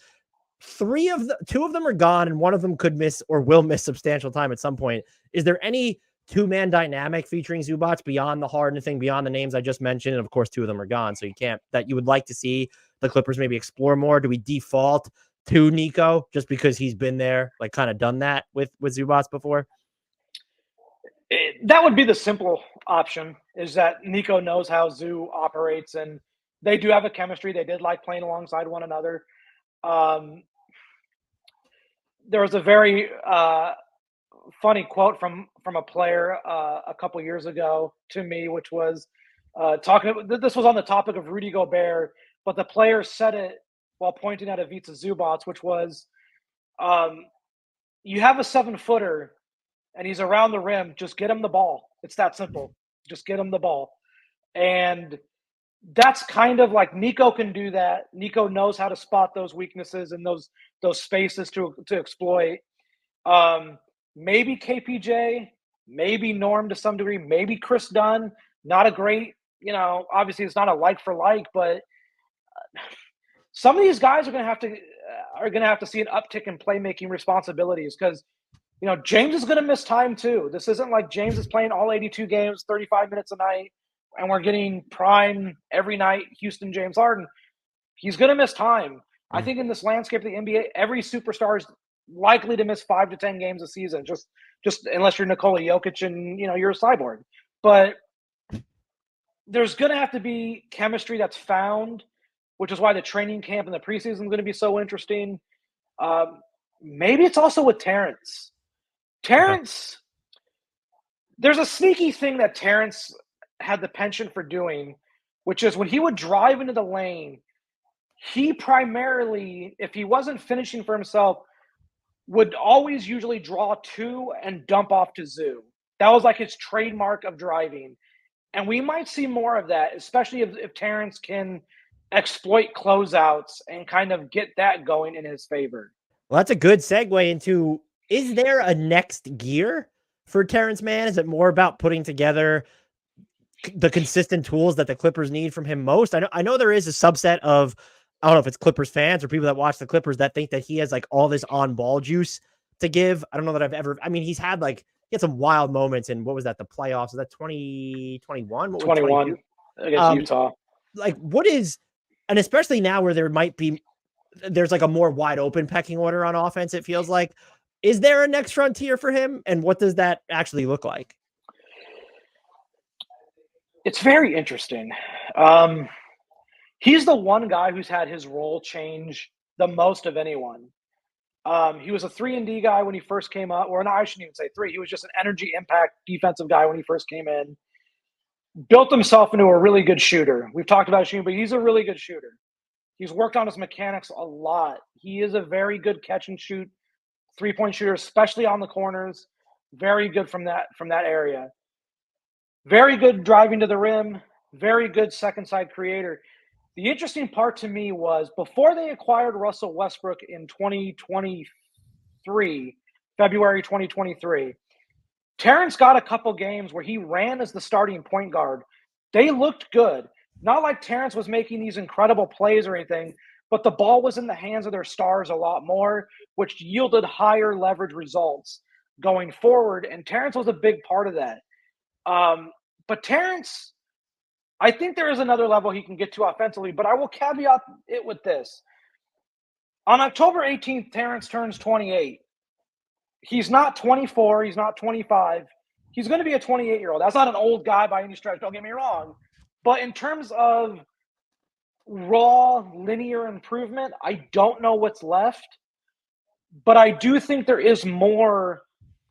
Two of them are gone, and one of them could miss or will miss substantial time at some point. Is there any two-man dynamic featuring Zubac beyond the Harden thing, beyond the names I just mentioned? And of course, two of them are gone, so you can't, that you would like to see the Clippers maybe explore more? Do we default to Nico just because he's been there, like kind of done that with Zubac before? That would be the simple option, is that Nico knows how Zoo operates, and they do have a chemistry. They did like playing alongside one another. There was a very funny quote from a player a couple years ago to me, which was this was on the topic of Rudy Gobert, but the player said it while pointing at Ivica Zubac, which was, you have a 7-footer and he's around the rim, just get him the ball. It's that simple. Just get him the ball. And that's kind of like Nico can do that. Nico knows how to spot those weaknesses and those spaces to exploit. Maybe KPJ, maybe Norm to some degree, maybe Kris Dunn. Not a great, obviously it's not a like for like, but some of these guys are going to have to see an uptick in playmaking responsibilities because, James is going to miss time too. This isn't like James is playing all 82 games, 35 minutes a night, and we're getting prime every night Houston James Harden. He's going to miss time. I think in this landscape of the NBA, every superstar is likely to miss 5 to 10 games a season, just unless you're Nikola Jokic and you're a cyborg. But there's going to have to be chemistry that's found, which is why the training camp and the preseason is going to be so interesting. Maybe it's also with Terance. There's a sneaky thing that Terance had the penchant for doing, which is when he would drive into the lane, he primarily, if he wasn't finishing for himself, would always usually draw two and dump off to Zoo. That was like his trademark of driving. And we might see more of that, especially if Terance can exploit closeouts and kind of get that going in his favor. Well, that's a good segue into, is there a next gear for Terance Mann? Is it more about putting together the consistent tools that the Clippers need from him most? I know there is a subset of, I don't know if it's Clippers fans or people that watch the Clippers that think that he has like all this on ball juice to give. I don't know that he's had he had some wild moments in, what was that? The playoffs. Was that 2021? 21 against Utah. And especially now where there's like a more wide open pecking order on offense, it feels like. Is there a next frontier for him? And what does that actually look like? It's very interesting. He's the one guy who's had his role change the most of anyone. He was a 3-and-D guy when he first came up, or no, I shouldn't even say 3. He was just an energy impact defensive guy when he first came in. Built himself into a really good shooter. We've talked about shooting, but he's a really good shooter. He's worked on his mechanics a lot. He is a very good catch and shoot three-point shooter, especially on the corners. Very good from that area. Very good driving to the rim. Very good second side creator. The interesting part to me was before they acquired Russell Westbrook in 2023, February 2023, Terance got a couple games where he ran as the starting point guard. They looked good. Not like Terance was making these incredible plays or anything, but the ball was in the hands of their stars a lot more, which yielded higher leverage results going forward. And Terance was a big part of that. But Terance, I think there is another level he can get to offensively, but I will caveat it with this. On October 18th, Terance turns 28. He's not 24. He's not 25. He's going to be a 28-year-old. That's not an old guy by any stretch. Don't get me wrong. But in terms of raw linear improvement, I don't know what's left. But I do think there is more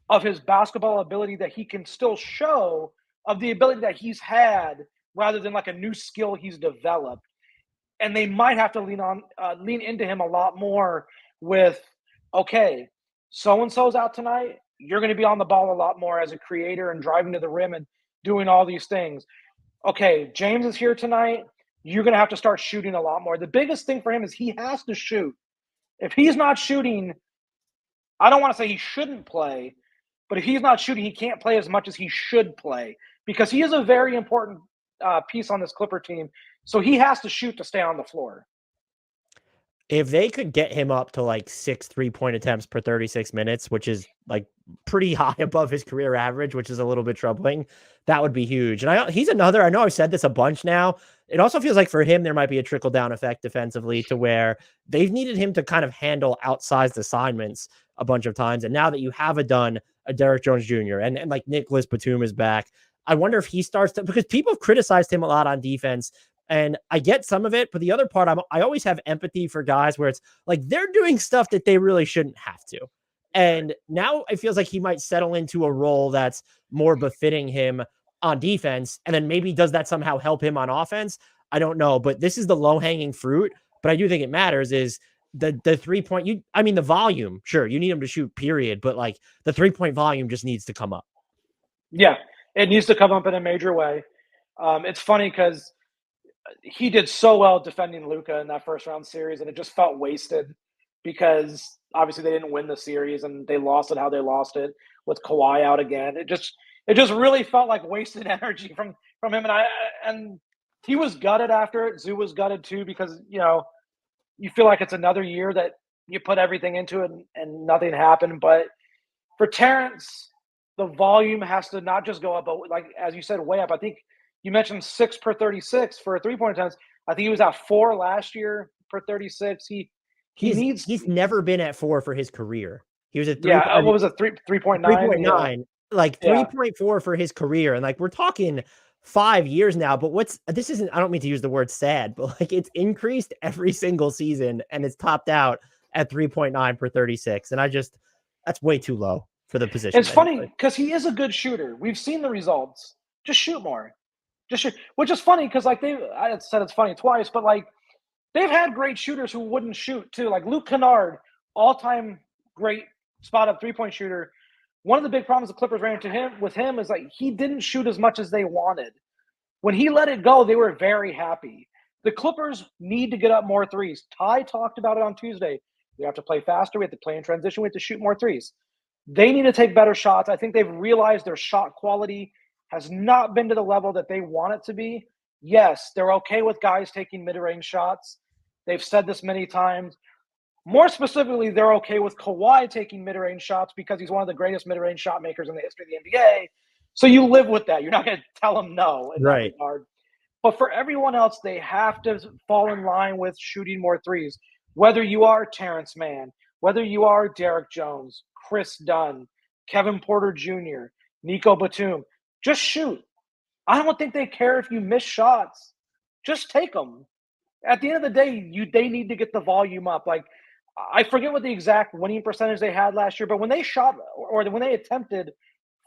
of his basketball ability that he can still show, of the ability that he's had, rather than like a new skill he's developed. And they might have to lean into him a lot more with, okay, so-and-so's out tonight. You're going to be on the ball a lot more as a creator and driving to the rim and doing all these things. Okay, James is here tonight. You're going to have to start shooting a lot more. The biggest thing for him is he has to shoot. If he's not shooting, I don't want to say he shouldn't play, but if he's not shooting, he can't play as much as he should play, because he is a very important piece on this Clipper team. So he has to shoot to stay on the floor. If they could get him up to like 6 3-point attempts per 36 minutes, which is like pretty high above his career average, which is a little bit troubling, that would be huge. And he's another, I know I've said this a bunch now. It also feels like for him, there might be a trickle down effect defensively, to where they've needed him to kind of handle outsized assignments a bunch of times. And now that you have a Dunn, a Derrick Jones Jr., and like Nicholas Batum is back, I wonder if he starts to, because people have criticized him a lot on defense. And I get some of it, but the other part, I always have empathy for guys where it's like they're doing stuff that they really shouldn't have to. And now it feels like he might settle into a role that's more befitting him on defense. And then maybe does that somehow help him on offense? I don't know, but this is the low-hanging fruit. But I do think it matters is the 3-point, the volume, sure, you need him to shoot, period. But like the 3-point volume just needs to come up. Yeah, it needs to come up in a major way. It's funny because he did so well defending Luka in that first round series, and it just felt wasted because obviously they didn't win the series and they lost it how they lost it with Kawhi out again. It just really felt like wasted energy from him, and he was gutted after it. Zoo was gutted too, because you feel like it's another year that you put everything into it and nothing happened. But for Terance, the volume has to not just go up, but like as you said, way up. I think you mentioned 6 per 36 for a 3-point attempts. I think he was at 4 last year per 36. He's never been at 4 for his career. He was at 3. Yeah, what was it? 3.9? 3.9. Like 3.4 for his career. And like we're talking 5 years now, but this isn't, I don't mean to use the word sad, but like it's increased every single season and it's topped out at 3.9 per 36. And that's way too low for the position. It's funny because he is a good shooter. We've seen the results. Just shoot more. Which is funny because like I said it's funny twice, but like they've had great shooters who wouldn't shoot too. Like Luke Kennard, all-time great spot-up 3-point shooter. One of the big problems the Clippers ran into with him is like he didn't shoot as much as they wanted. When he let it go, they were very happy. The Clippers need to get up more threes. Ty talked about it on Tuesday. We have to play faster. We have to play in transition. We have to shoot more threes. They need to take better shots. I think they've realized their shot quality has not been to the level that they want it to be. Yes, they're okay with guys taking mid-range shots. They've said this many times. More specifically, they're okay with Kawhi taking mid-range shots because he's one of the greatest mid-range shot makers in the history of the NBA. So you live with that. You're not going to tell him no in that regard. But for everyone else, they have to fall in line with shooting more threes. Whether you are Terance Mann, whether you are Derrick Jones, Kris Dunn, Kevin Porter Jr., Nico Batum, just shoot. I don't think they care if you miss shots. Just take them. At the end of the day, they need to get the volume up. Like, I forget what the exact winning percentage they had last year, but when they shot or when they attempted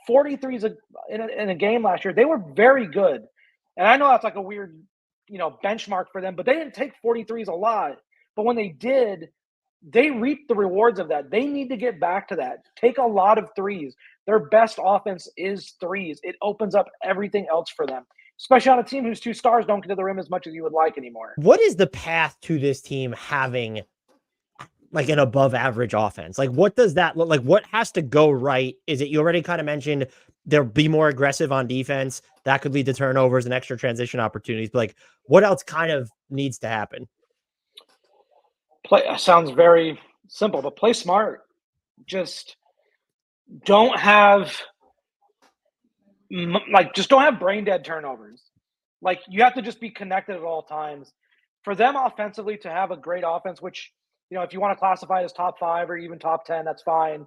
43s in a game last year, they were very good. And I know that's like a weird, benchmark for them, but they didn't take 43s a lot. But when they did, they reaped the rewards of that. They need to get back to that. Take a lot of threes. Their best offense is threes. It opens up everything else for them, especially on a team whose 2 stars don't get to the rim as much as you would like anymore. What is the path to this team having like an above average offense? Like, what does that look like? What has to go right? Is it, you already kind of mentioned they'll be more aggressive on defense. That could lead to turnovers and extra transition opportunities. But like, what else kind of needs to happen? Play sounds very simple, but play smart. Just don't have just don't have brain dead turnovers. Like, you have to just be connected at all times. For them offensively to have a great offense, which, if you want to classify it as top 5 or even top 10, that's fine.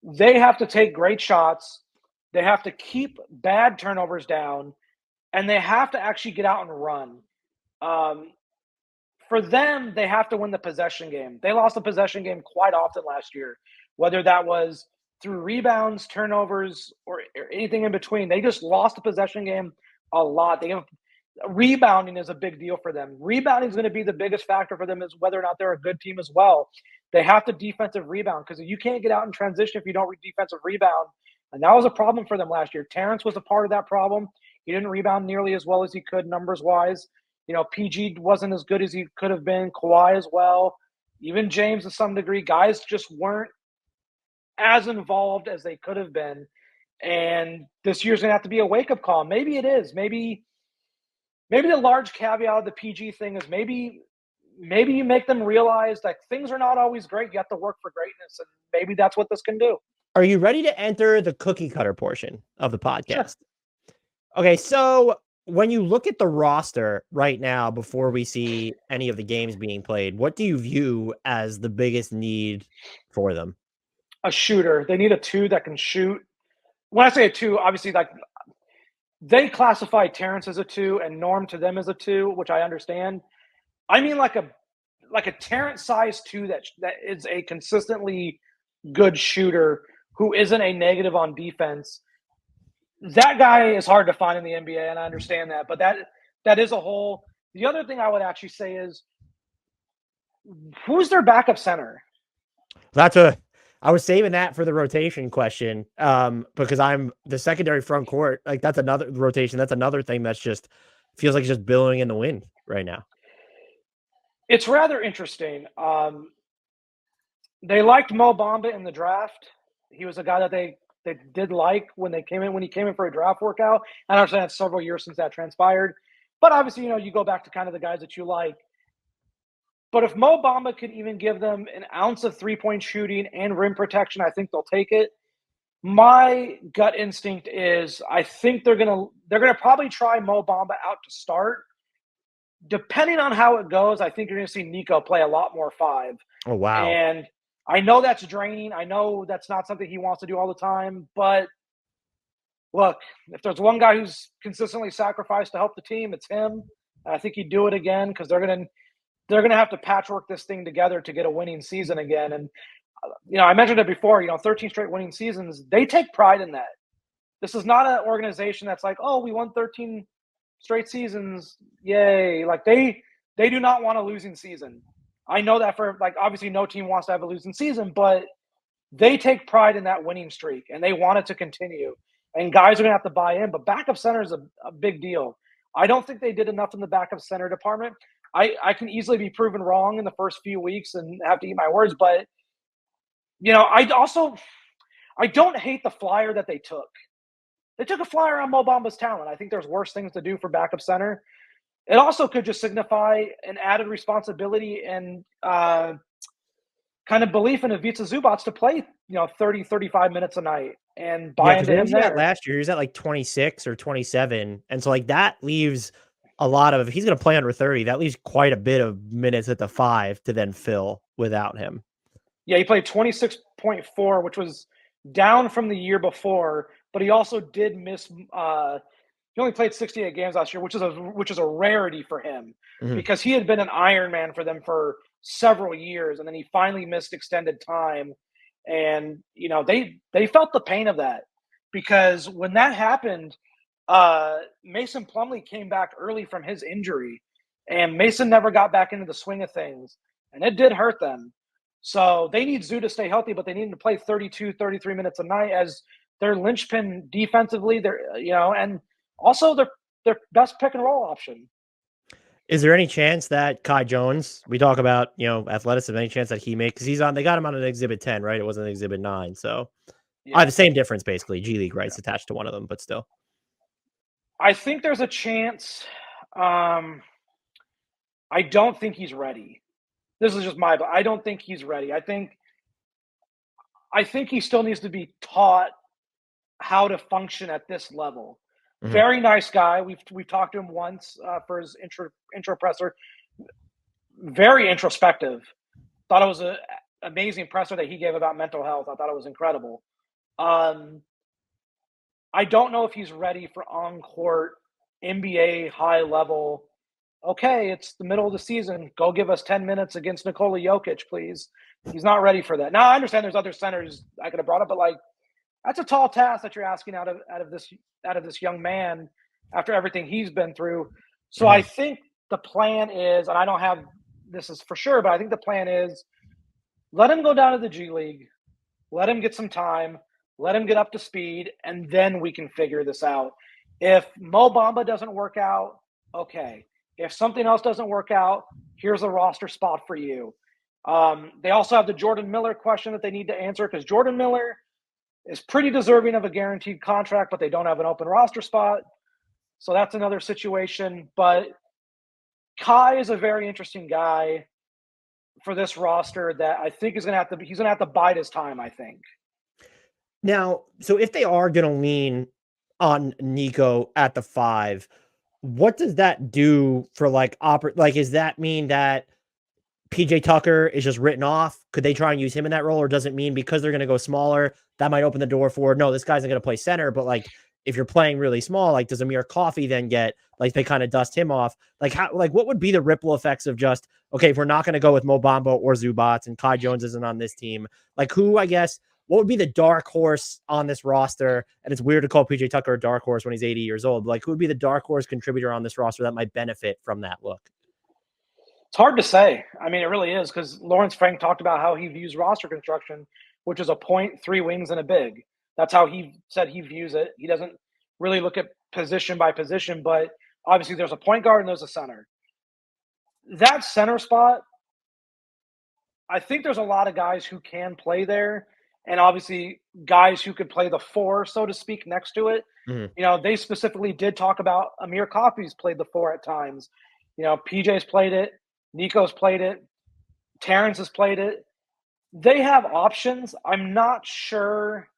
They have to take great shots. They have to keep bad turnovers down, and they have to actually get out and run. For them, they have to win the possession game. They lost the possession game quite often last year, whether that was through rebounds, turnovers, or anything in between. They just lost the possession game a lot. Rebounding is a big deal for them. Rebounding is going to be the biggest factor for them, is whether or not they're a good team as well. They have to defensive rebound, because you can't get out in transition if you don't defensive rebound. And that was a problem for them last year. Terance was a part of that problem. He didn't rebound nearly as well as he could numbers-wise. PG wasn't as good as he could have been. Kawhi as well. Even James to some degree. Guys just weren't as involved as they could have been. And this year's going to have to be a wake-up call. Maybe it is. Maybe the large caveat of the PG thing is maybe you make them realize that things are not always great. You have to work for greatness, and maybe that's what this can do. Are you ready to enter the cookie cutter portion of the podcast? Sure. Okay, so when you look at the roster right now, before we see any of the games being played, what do you view as the biggest need for them? A shooter. They need a 2 that can shoot. When I say a 2, obviously, they classify Terance as a 2 and Norm to them as a 2, which I understand. I mean, like a Terance size 2 that is a consistently good shooter who isn't a negative on defense. That guy is hard to find in the NBA, and I understand that. But that is a hole. The other thing I would actually say is, who's their backup center? I was saving that for the rotation question, because I'm the secondary front court. Like, that's another rotation. That's another thing that's just feels like it's just billowing in the wind right now. It's rather interesting. They liked Mo Bamba in the draft. He was a guy that they did like when he came in for a draft workout. I understand it's several years since that transpired, but obviously, you go back to kind of the guys that you like. But if Mo Bamba could even give them an ounce of 3-point shooting and rim protection, I think they'll take it. My gut instinct is I think they're gonna probably try Mo Bamba out to start. Depending on how it goes, I think you're gonna see Nico play a lot more 5. Oh, wow. And I know that's draining. I know that's not something he wants to do all the time. But look, if there's one guy who's consistently sacrificed to help the team, it's him. I think he'd do it again, because they're gonna have to patchwork this thing together to get a winning season again. And I mentioned it before. 13 straight winning seasons. They take pride in that. This is not an organization that's like, oh, we won 13 straight seasons, yay! Like, they do not want a losing season. I know that for, obviously no team wants to have a losing season, but they take pride in that winning streak, and they want it to continue. And guys are going to have to buy in, but backup center is a big deal. I don't think they did enough in the backup center department. I can easily be proven wrong in the first few weeks and have to eat my words, but I don't hate the flyer that they took. They took a flyer on Mo Bamba's talent. I think there's worse things to do for backup center. It also could just signify an added responsibility and kind of belief in Ivica Zubac to play, 30, 35 minutes a night and buy into him there. Last year, he was at like 26 or 27. And so that leaves a lot of, if he's going to play under 30, that leaves quite a bit of minutes at the 5 to then fill without him. Yeah, he played 26.4, which was down from the year before, but he also did miss he only played 68 games last year, which is a rarity for him, because he had been an Iron Man for them for several years, and then he finally missed extended time. And they felt the pain of that, because when that happened, Mason Plumlee came back early from his injury, and Mason never got back into the swing of things, and it did hurt them. So they need Zoo to stay healthy, but they need him to play 32, 33 minutes a night as their linchpin defensively. And also their best pick and roll option. Is there any chance that Kai Jones, we talk about, athleticism, any chance that he makes, because they got him on an Exhibit 10, right? It wasn't an Exhibit 9. So the same difference, basically. G League rights attached to one of them, but still. I think there's a chance. I don't think he's ready. this is just I don't think he's ready. I think he still needs to be taught how to function at this level. Mhm. Very nice guy. We've talked to him once for his intro presser. Very introspective. Thought it was an amazing presser that he gave about mental health. I thought it was incredible. I don't know if he's ready for on-court NBA high level. Okay, it's the middle of the season. Go give us 10 minutes against Nikola Jokic, please. He's not ready for that. Now I understand there's other centers I could have brought up, but like that's a tall task that you're asking out of this young man after everything he's been through. So I think the plan is, and I don't have this is for sure, but I think the plan is let him go down to the G League, let him get some time, let him get up to speed, and then we can figure this out. If Mo Bamba doesn't work out, okay. If something else doesn't work out, here's a roster spot for you. They also have the Jordan Miller question that they need to answer because Jordan Miller is pretty deserving of a guaranteed contract, but they don't have an open roster spot. So that's another situation. But Kai is a very interesting guy for this roster that I think he's gonna have to bide his time, I think. Now, so if they are gonna lean on Nico at the 5, what does that do for like does that mean that PJ Tucker is just written off? Could they try and use him in that role? Or does it mean because they're going to go smaller, that might open the door for, no, this guy's not going to play center, but like, if you're playing really small, like does Amir Coffey then get, like they kind of dust him off? Like how, like what would be the ripple effects of just, okay, if we're not going to go with Mo Bamba or Zubac and Kai Jones isn't on this team, like who, I guess, what would be the dark horse on this roster? And it's weird to call PJ Tucker a dark horse when he's 80 years old. Like who would be the dark horse contributor on this roster that might benefit from that look? It's hard to say. I mean, it really is because Lawrence Frank talked about how he views roster construction, which is a point, 3 wings, and a big. That's how he said he views it. He doesn't really look at position by position, but obviously there's a point guard and there's a center. That center spot, I think there's a lot of guys who can play there, and obviously guys who could play the 4, so to speak, next to it. Mm-hmm. You know, they specifically did talk about Amir Coffey's played the 4 at times. You know, PJ's played it. Nico's played it. Terance has played it. They have options. I'm not sure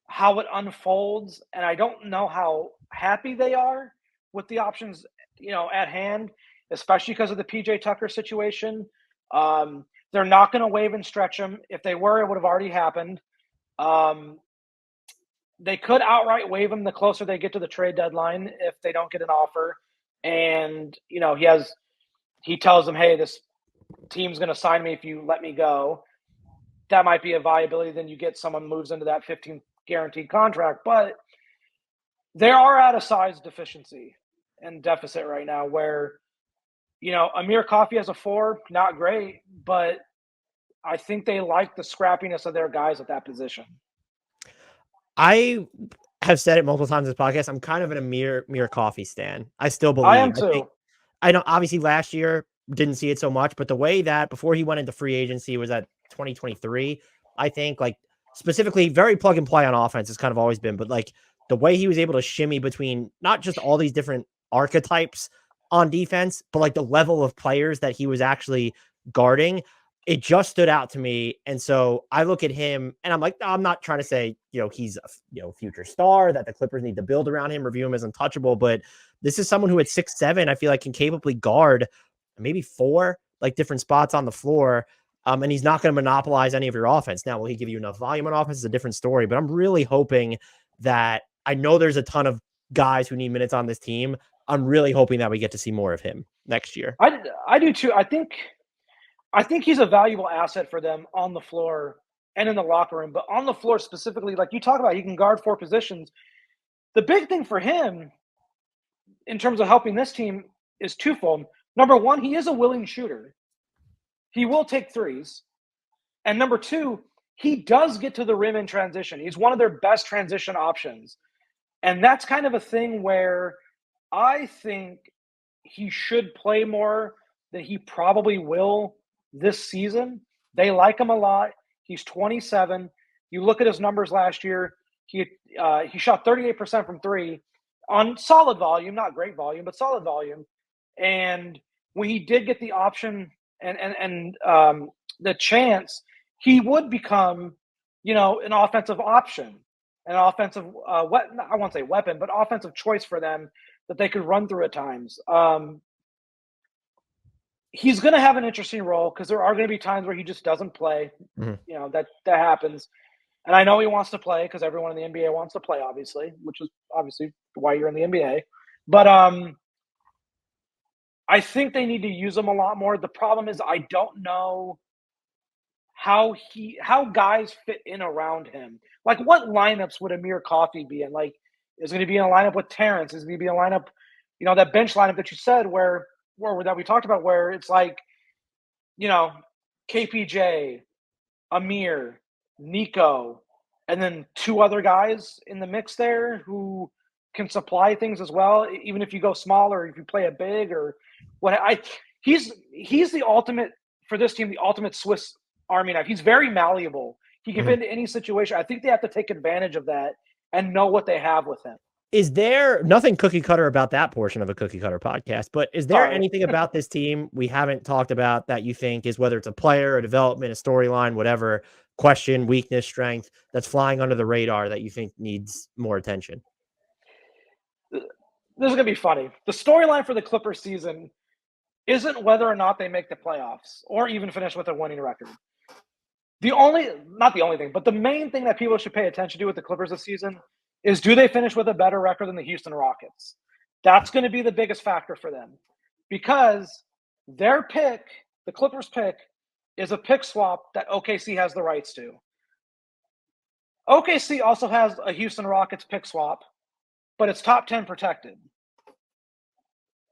how it unfolds, and I don't know how happy they are with the options, you know, at hand, especially because of the PJ Tucker situation. They're not going to waive and stretch him. If they were, it would have already happened. They could outright waive him the closer they get to the trade deadline if they don't get an offer. And, you know, he tells them, hey, this team's going to sign me if you let me go. That might be a viability. Then you get someone moves into that 15th guaranteed contract. But they are at a size deficiency and deficit right now where, you know, Amir Coffey as a 4, not great, but I think they like the scrappiness of their guys at that position. I have said it multiple times in this podcast. I'm kind of an Amir Coffey stan. I still believe. I am too. I know obviously last year didn't see it so much, but the way that before he went into free agency was at 2023, I think like specifically very plug and play on offense has kind of always been, but like the way he was able to shimmy between not just all these different archetypes on defense, but like the level of players that he was actually guarding, it just stood out to me. And so I look at him and I'm like, I'm not trying to say, you know, he's a future star that the Clippers need to build around him, review him as untouchable, but this is someone who at 6'7", I feel like can capably guard maybe 4 like different spots on the floor. And he's not going to monopolize any of your offense. Now, will he give you enough volume on offense? Is a different story, but I'm really hoping that I know there's a ton of guys who need minutes on this team. I'm really hoping that we get to see more of him next year. I do too. I think he's a valuable asset for them on the floor and in the locker room, but on the floor specifically, like you talk about, he can guard 4 positions. The big thing for him in terms of helping this team is twofold. Number one, he is a willing shooter. He will take threes. And number 2, he does get to the rim in transition. He's one of their best transition options. And that's kind of a thing where I think he should play more than he probably will this season. They like him a lot. He's 27. You look at his numbers last year, he shot 38% from 3 on solid volume, not great volume, but solid volume. And when he did get the option and the chance he would become, an offensive option, an offensive weapon. I won't say weapon, but offensive choice for them that they could run through at times. He's going to have an interesting role because there are going to be times where he just doesn't play. Mm-hmm. That happens. And I know he wants to play because everyone in the NBA wants to play, obviously, which is obviously why you're in the NBA. But I think they need to use him a lot more. The problem is I don't know how guys fit in around him. Like, what lineups would Amir Coffey be in? Like, is he going to be in a lineup with Terance? Is he going to be in a lineup, that bench lineup that you said where that we talked about, where it's like, KPJ, Amir, Nico, and then two other guys in the mix there who can supply things as well, even if you go smaller, if you play a big or what. He's the ultimate for this team, the ultimate Swiss Army knife. He's very malleable. He can fit into any situation. I think they have to take advantage of that and know what they have with him. Is there nothing cookie cutter about that portion of a cookie cutter podcast, but is there anything about this team we haven't talked about that you think is, whether it's a player, a development, a storyline, whatever, question, weakness, strength, that's flying under the radar that you think needs more attention? This is going to be funny. The storyline for the Clippers season isn't whether or not they make the playoffs or even finish with a winning record. Not the only thing, but the main thing that people should pay attention to with the Clippers this season is, do they finish with a better record than the Houston Rockets? That's going to be the biggest factor for them, because their pick, the Clippers pick, is a pick swap that OKC has the rights to. OKC also has a Houston Rockets pick swap, but it's top 10 protected.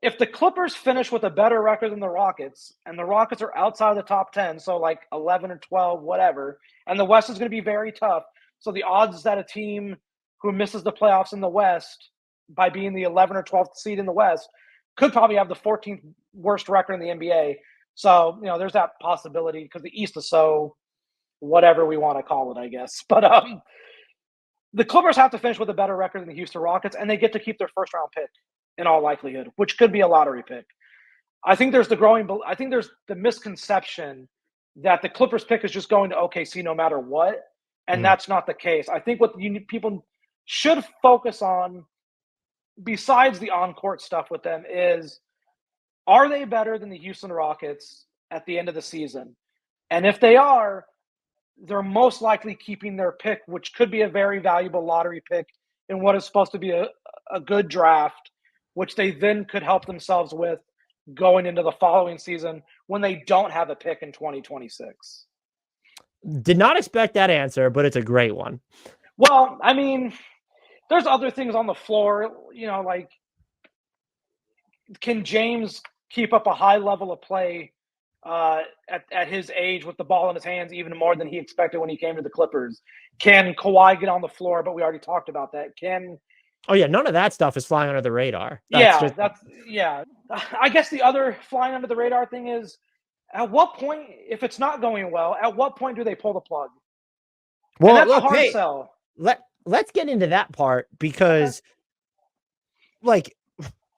If the Clippers finish with a better record than the Rockets, and the Rockets are outside of the top 10, so like 11 or 12, whatever, and the West is going to be very tough, so the odds that a team who misses the playoffs in the West by being the 11th or 12th seed in the West could probably have the 14th worst record in the NBA. So, there's that possibility, because the East is so whatever we want to call it, I guess. But the Clippers have to finish with a better record than the Houston Rockets, and they get to keep their first round pick in all likelihood, which could be a lottery pick. I think there's the misconception that the Clippers pick is just going to OKC no matter what, and that's not the case. I think what people should focus on, besides the on-court stuff with them, is, are they better than the Houston Rockets at the end of the season? And if they are, they're most likely keeping their pick, which could be a very valuable lottery pick in what is supposed to be a good draft, which they then could help themselves with going into the following season when they don't have a pick in 2026. Did not expect that answer, but it's a great one. Well, I mean, there's other things on the floor, like, can James keep up a high level of play at his age with the ball in his hands even more than he expected when he came to the Clippers? Can Kawhi get on the floor? But we already talked about that. Oh yeah, none of that stuff is flying under the radar. I guess the other flying under the radar thing is, at what point, if it's not going well, at what point do they pull the plug? Well, and that's a hard sell. Let's get into that part, because like,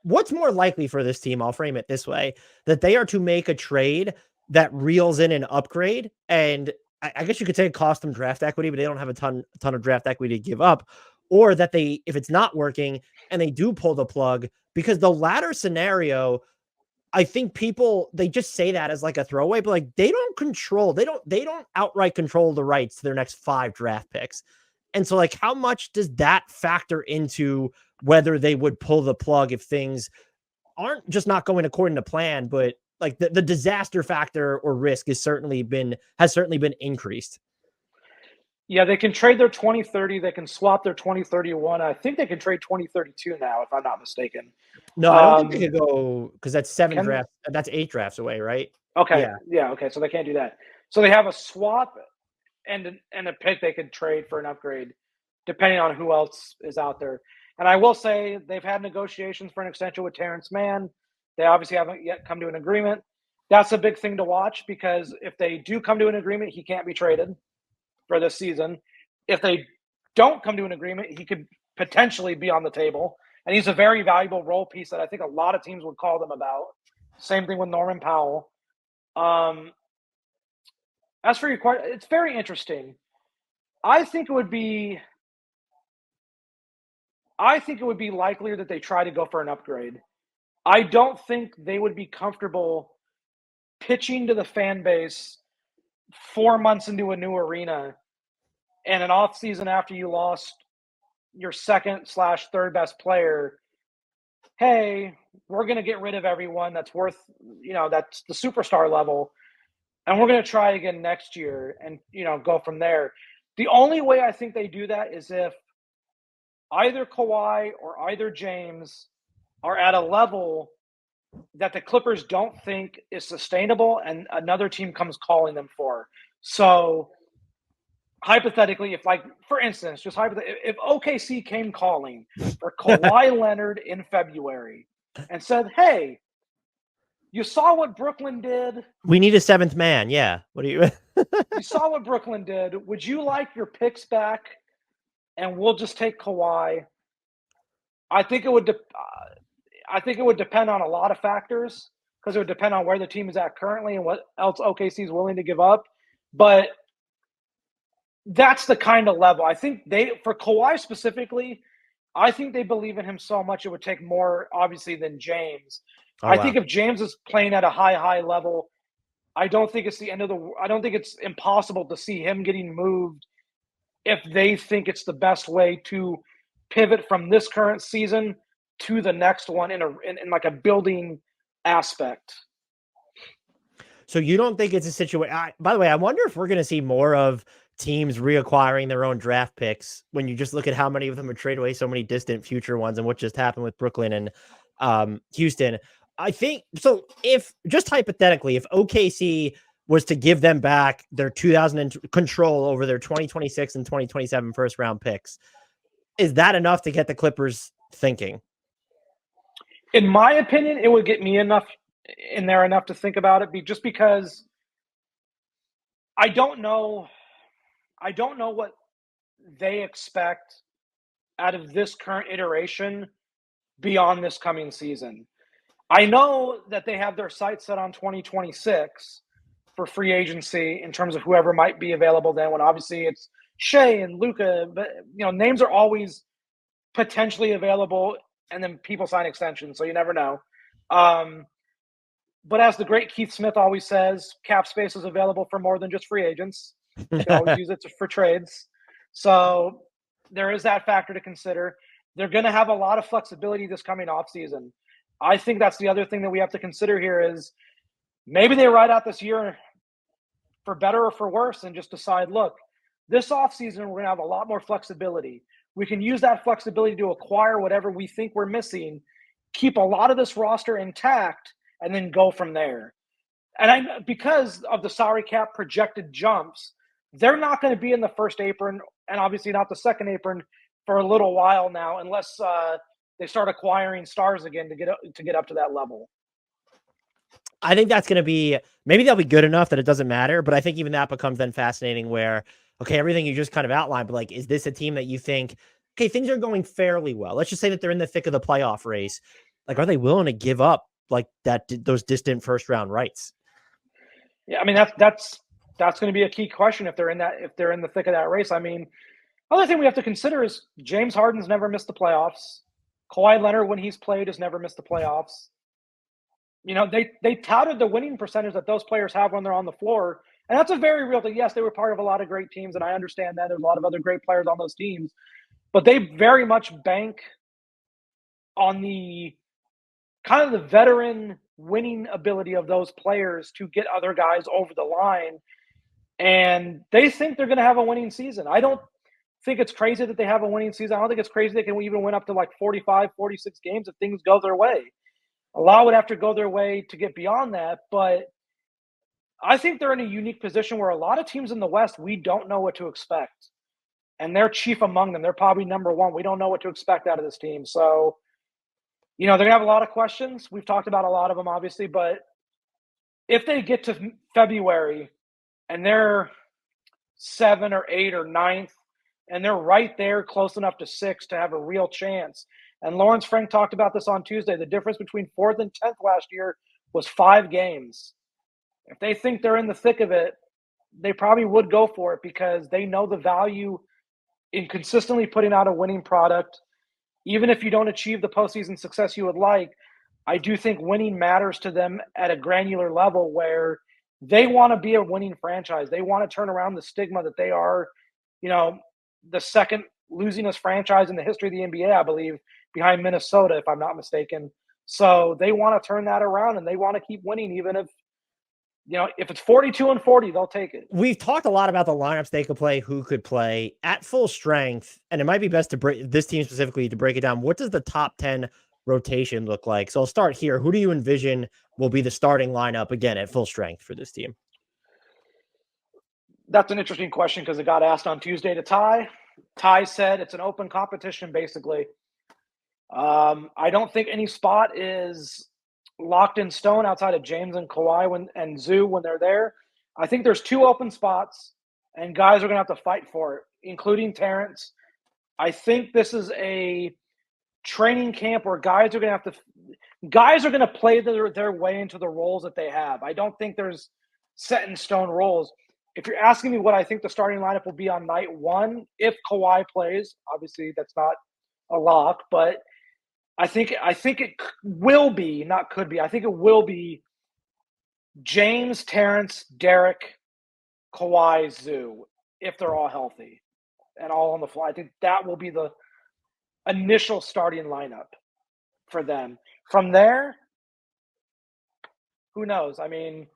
what's more likely for this team, I'll frame it this way, that they are to make a trade that reels in an upgrade, and I guess you could say it cost them draft equity, but they don't have a ton of draft equity to give up, or that if it's not working and they do pull the plug, because the latter scenario, I think they just say that as like a throwaway, but like, they don't outright control the rights to their next 5 draft picks. And so, like, how much does that factor into whether they would pull the plug if things aren't just not going according to plan, but like the disaster factor or risk has certainly been increased? Yeah, they can trade their 2030. They can swap their 2031. I think they can trade 2032 now, if I'm not mistaken. No, I don't think they could go, because that's 7 drafts. That's 8 drafts away, right? Okay. Yeah. Okay. So they can't do that. So they have a swap and a pick they could trade for an upgrade, depending on who else is out there. And I will say they've had negotiations for an extension with Terance Mann. They obviously haven't yet come to an agreement. That's a big thing to watch, because if they do come to an agreement, he can't be traded for this season. If they don't come to an agreement, he could potentially be on the table. And he's a very valuable role piece that I think a lot of teams would call them about. Same thing with Norman Powell. As for your question, it's very interesting. I think it would be likelier that they try to go for an upgrade. I don't think they would be comfortable pitching to the fan base 4 months into a new arena and an off season after you lost your second/third best player. Hey, we're going to get rid of everyone that's worth, that's the superstar level. And we're going to try again next year and, go from there. The only way I think they do that is if either Kawhi or either James are at a level that the Clippers don't think is sustainable and another team comes calling them for. So hypothetically, if for instance, if OKC came calling for Kawhi Leonard in February and said, hey, you saw what Brooklyn did. We need a seventh man. Yeah. What do you? You saw what Brooklyn did. Would you like your picks back? And we'll just take Kawhi. I think it would depend on a lot of factors because it would depend on where the team is at currently and what else OKC is willing to give up. But that's the kind of level. I think for Kawhi specifically, I think they believe in him so much it would take more, obviously, than James. I think if James is playing at a high level, I don't think it's I don't think it's impossible to see him getting moved if they think it's the best way to pivot from this current season to the next one in like a building aspect. So you don't think it's a situation? By the way, I wonder if we're going to see more of teams reacquiring their own draft picks when you just look at how many of them would trade away so many distant future ones and what just happened with Brooklyn and Houston. I think so. If just hypothetically, if OKC was to give them back their 2000 control over their 2026 and 2027 first round picks, is that enough to get the Clippers thinking? In my opinion, it would get me enough to think about it, just because I don't know what they expect out of this current iteration beyond this coming season. I know that they have their sights set on 2026 for free agency in terms of whoever might be available then, when obviously it's Shea and Luka, but names are always potentially available and then people sign extensions, so you never know. But as the great Keith Smith always says, cap space is available for more than just free agents. You can always use it for trades. So there is that factor to consider. They're going to have a lot of flexibility this coming offseason. I think that's the other thing that we have to consider here is maybe they ride out this year for better or for worse and just decide, look, this offseason we're going to have a lot more flexibility. We can use that flexibility to acquire whatever we think we're missing, keep a lot of this roster intact, and then go from there. And because of the salary cap projected jumps, they're not going to be in the first apron and obviously not the second apron for a little while now, unless they start acquiring stars again to get up to that level. I think that's going to be, maybe they'll be good enough that it doesn't matter, but I think even that becomes then fascinating where, okay, everything you just kind of outlined, but is this a team that you think, okay, things are going fairly well. Let's just say that they're in the thick of the playoff race. Are they willing to give up those distant first round rights? Yeah, I mean, that's going to be a key question if they're in the thick of that race. I mean, other thing we have to consider is James Harden's never missed the playoffs. Kawhi Leonard, when he's played, has never missed the playoffs. They touted the winning percentage that those players have when they're on the floor. And that's a very real thing. Yes, they were part of a lot of great teams, and I understand that. There's a lot of other great players on those teams. But they very much bank on the kind of the veteran winning ability of those players to get other guys over the line. And they think they're going to have a winning season. I don't think it's crazy that they have a winning season. I don't think it's crazy they can even win up to 45, 46 games if things go their way. A lot would have to go their way to get beyond that, but I think they're in a unique position where a lot of teams in the West, we don't know what to expect. And they're chief among them. They're probably number one. We don't know what to expect out of this team. So, they're going to have a lot of questions. We've talked about a lot of them, obviously, but if they get to February and they're 7 or 8 or 9th, and they're right there close enough to 6 to have a real chance. And Lawrence Frank talked about this on Tuesday. The difference between 4th and 10th last year was 5 games. If they think they're in the thick of it, they probably would go for it because they know the value in consistently putting out a winning product. Even if you don't achieve the postseason success you would like, I do think winning matters to them at a granular level where they want to be a winning franchise. They want to turn around the stigma that they are, the second losingest franchise in the history of the NBA, I believe, behind Minnesota, if I'm not mistaken. So they want to turn that around and they want to keep winning, even if, if it's 42-40, they'll take it. We've talked a lot about the lineups they could play, who could play at full strength, and it might be best to break this team specifically to break it down. What does the top 10 rotation look like? So I'll start here. Who do you envision will be the starting lineup again at full strength for this team? That's an interesting question because it got asked on Tuesday to Ty. Ty said it's an open competition, basically. I don't think any spot is locked in stone outside of James and Kawhi and Zoo when they're there. I think there's 2 open spots, and guys are going to have to fight for it, including Terance. I think this is a training camp where guys are going to play their way into the roles that they have. I don't think there's set in stone roles. If you're asking me what I think the starting lineup will be on night 1, if Kawhi plays, obviously that's not a lock, but I think it will be, not could be, I think it will be James, Terance, Derrick, Kawhi, Zoo, if they're all healthy and all on the fly. I think that will be the initial starting lineup for them. From there, who knows? I mean,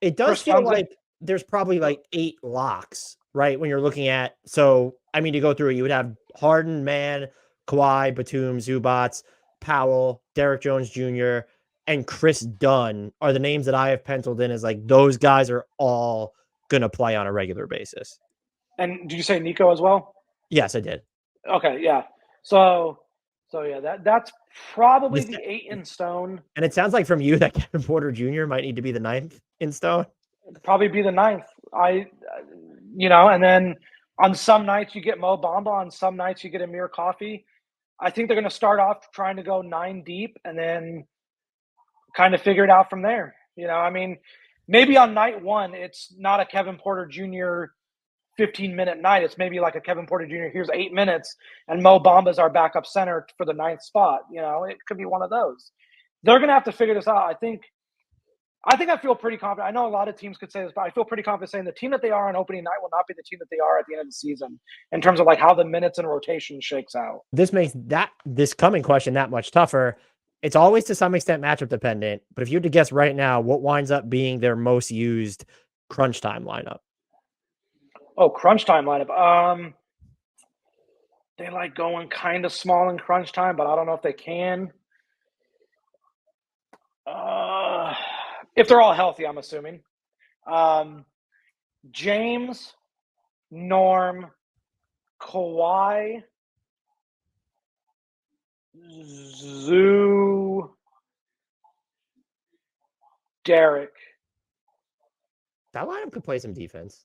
it does feel like there's probably like 8 locks, right? When you're looking at, so, I mean, to go through it, you would have Harden, Mann, Kawhi, Batum, Zubac, Powell, Derrick Jones Jr., and Kris Dunn are the names that I have penciled in as like those guys are all going to play on a regular basis. And did you say Nico as well? Yes, I did. Okay, yeah. So yeah, that's probably the 8 in stone. And it sounds like from you that Kevin Porter Jr. might need to be the 9th in stone. Probably be the 9th. And then on some nights you get Mo Bamba, on some nights you get Amir Coffey. I think they're going to start off trying to go 9 deep and then kind of figure it out from there. Maybe on night 1, it's not a Kevin Porter Jr. 15-minute night. It's maybe like a Kevin Porter Jr. Here's 8 minutes, and Mo Bamba's our backup center for the 9th spot. It could be one of those. They're going to have to figure this out. I think I feel pretty confident. I know a lot of teams could say this, but I feel pretty confident saying the team that they are on opening night will not be the team that they are at the end of the season in terms of like how the minutes and rotation shakes out. This makes this coming question that much tougher. It's always to some extent matchup dependent, but if you had to guess right now, what winds up being their most used crunch time lineup? Oh, crunch time lineup. They like going kind of small in crunch time, but I don't know if they can. If they're all healthy, I'm assuming. James, Norm, Kawhi, Zoo, Derrick. That lineup could play some defense.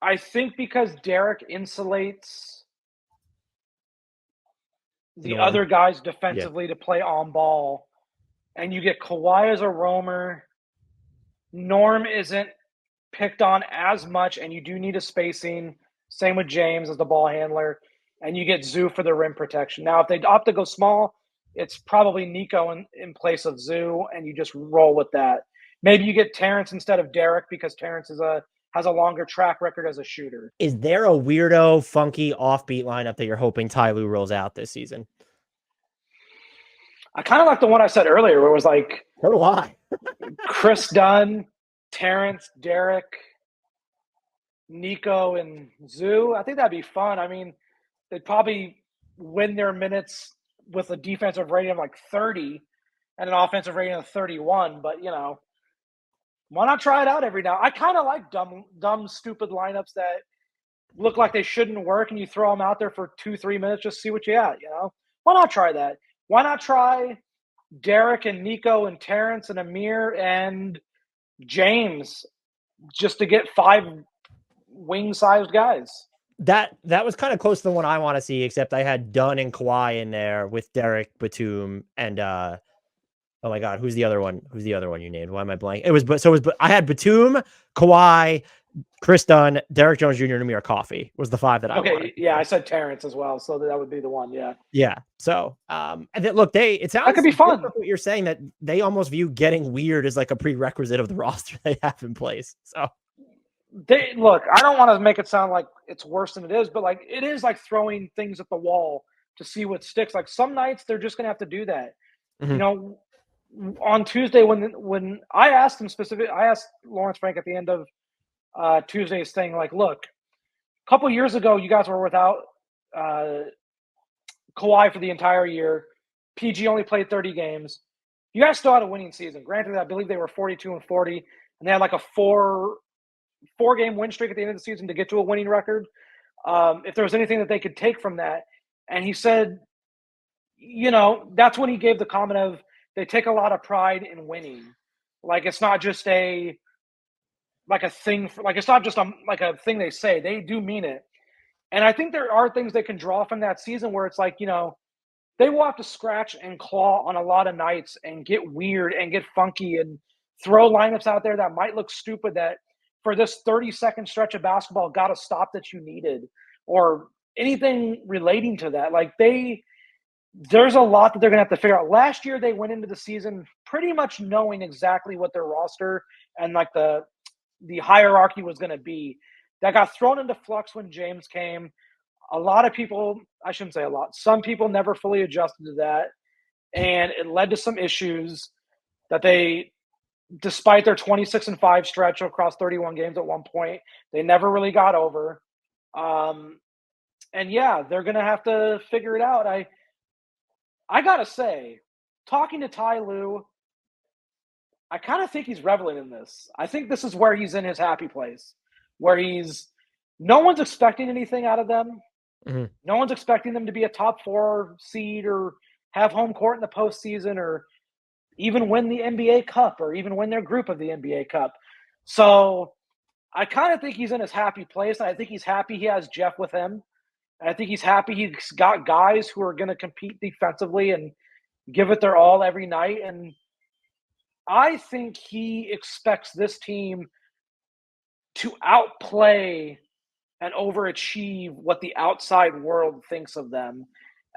I think because Derrick insulates the other guys defensively to play on ball, and you get Kawhi as a roamer. Norm isn't picked on as much, and you do need a spacing. Same with James as the ball handler, and you get Zoo for the rim protection. Now, if they opt to go small, it's probably Nico in place of Zoo, and you just roll with that. Maybe you get Terance instead of Derrick because Terance has a longer track record as a shooter. Is there a weirdo, funky, offbeat lineup that you're hoping Ty Lue rolls out this season? I kind of like the one I said earlier where it was like so do I. Kris Dunn, Terance, Derrick, Nico, and Zoo. I think that'd be fun. I mean, they'd probably win their minutes with a defensive rating of like 30 and an offensive rating of 31, but why not try it out every now? I kind of like dumb, stupid lineups that look like they shouldn't work, and you throw them out there for 2-3 minutes, just see what you got. Why not try that? Why not try Derrick and Nico and Terance and Amir and James just to get 5 wing-sized guys? That was kind of close to the one I want to see, except I had Dunn and Kawhi in there with Derrick, Batum, and Oh my God, who's the other one? Who's the other one you named? Why am I blank? I had Batum, Kawhi, Kris Dunn, Derrick Jones Jr., and Amir Coffey was the 5 that I wanted. Okay, yeah, I said Terance as well, so that would be the one. Yeah, yeah. So, and then look, it sounds that could be fun. what you're saying, that they almost view getting weird as like a prerequisite of the roster they have in place. So, look, I don't want to make it sound like it's worse than it is, but like it is like throwing things at the wall to see what sticks. Like some nights they're just gonna have to do that. mm-hmm. You know, on Tuesday when I asked him specifically, I asked Lawrence Frank at the end of Tuesday's thing, like, look, a couple years ago you guys were without Kawhi for the entire year. PG only played 30 games. You guys still had a winning season. Granted, I believe they were 42-40, and they had like a four-game win streak at the end of the season to get to a winning record. If there was anything that they could take from that, and he said, you know, that's when he gave the comment of they take a lot of pride in winning. Like it's not just it's not just like a thing they say. They do mean it. And I think there are things they can draw from that season where it's like, you know, they will have to scratch and claw on a lot of nights and get weird and get funky and throw lineups out there that might look stupid, that for this 30-second stretch of basketball got a stop that you needed, or anything relating to that. Like there's a lot that they're going to have to figure out. Last year, they went into the season pretty much knowing exactly what their roster and like the hierarchy was going to be. That got thrown into flux when James came. A lot of people, I shouldn't say a lot, some people never fully adjusted to that. And it led to some issues that they, despite their 26-5 stretch across 31 games at one point, they never really got over. And yeah, they're going to have to figure it out. I got to say, talking to Ty Lue, I kind of think he's reveling in this. I think this is where he's in his happy place, where no one's expecting anything out of them. Mm-hmm. No one's expecting them to be a top 4 seed or have home court in the postseason or even win the NBA Cup or even win their group of the NBA Cup. So I kind of think he's in his happy place. And I think he's happy he has Jeff with him. And I think he's happy he's got guys who are going to compete defensively and give it their all every night. And I think he expects this team to outplay and overachieve what the outside world thinks of them.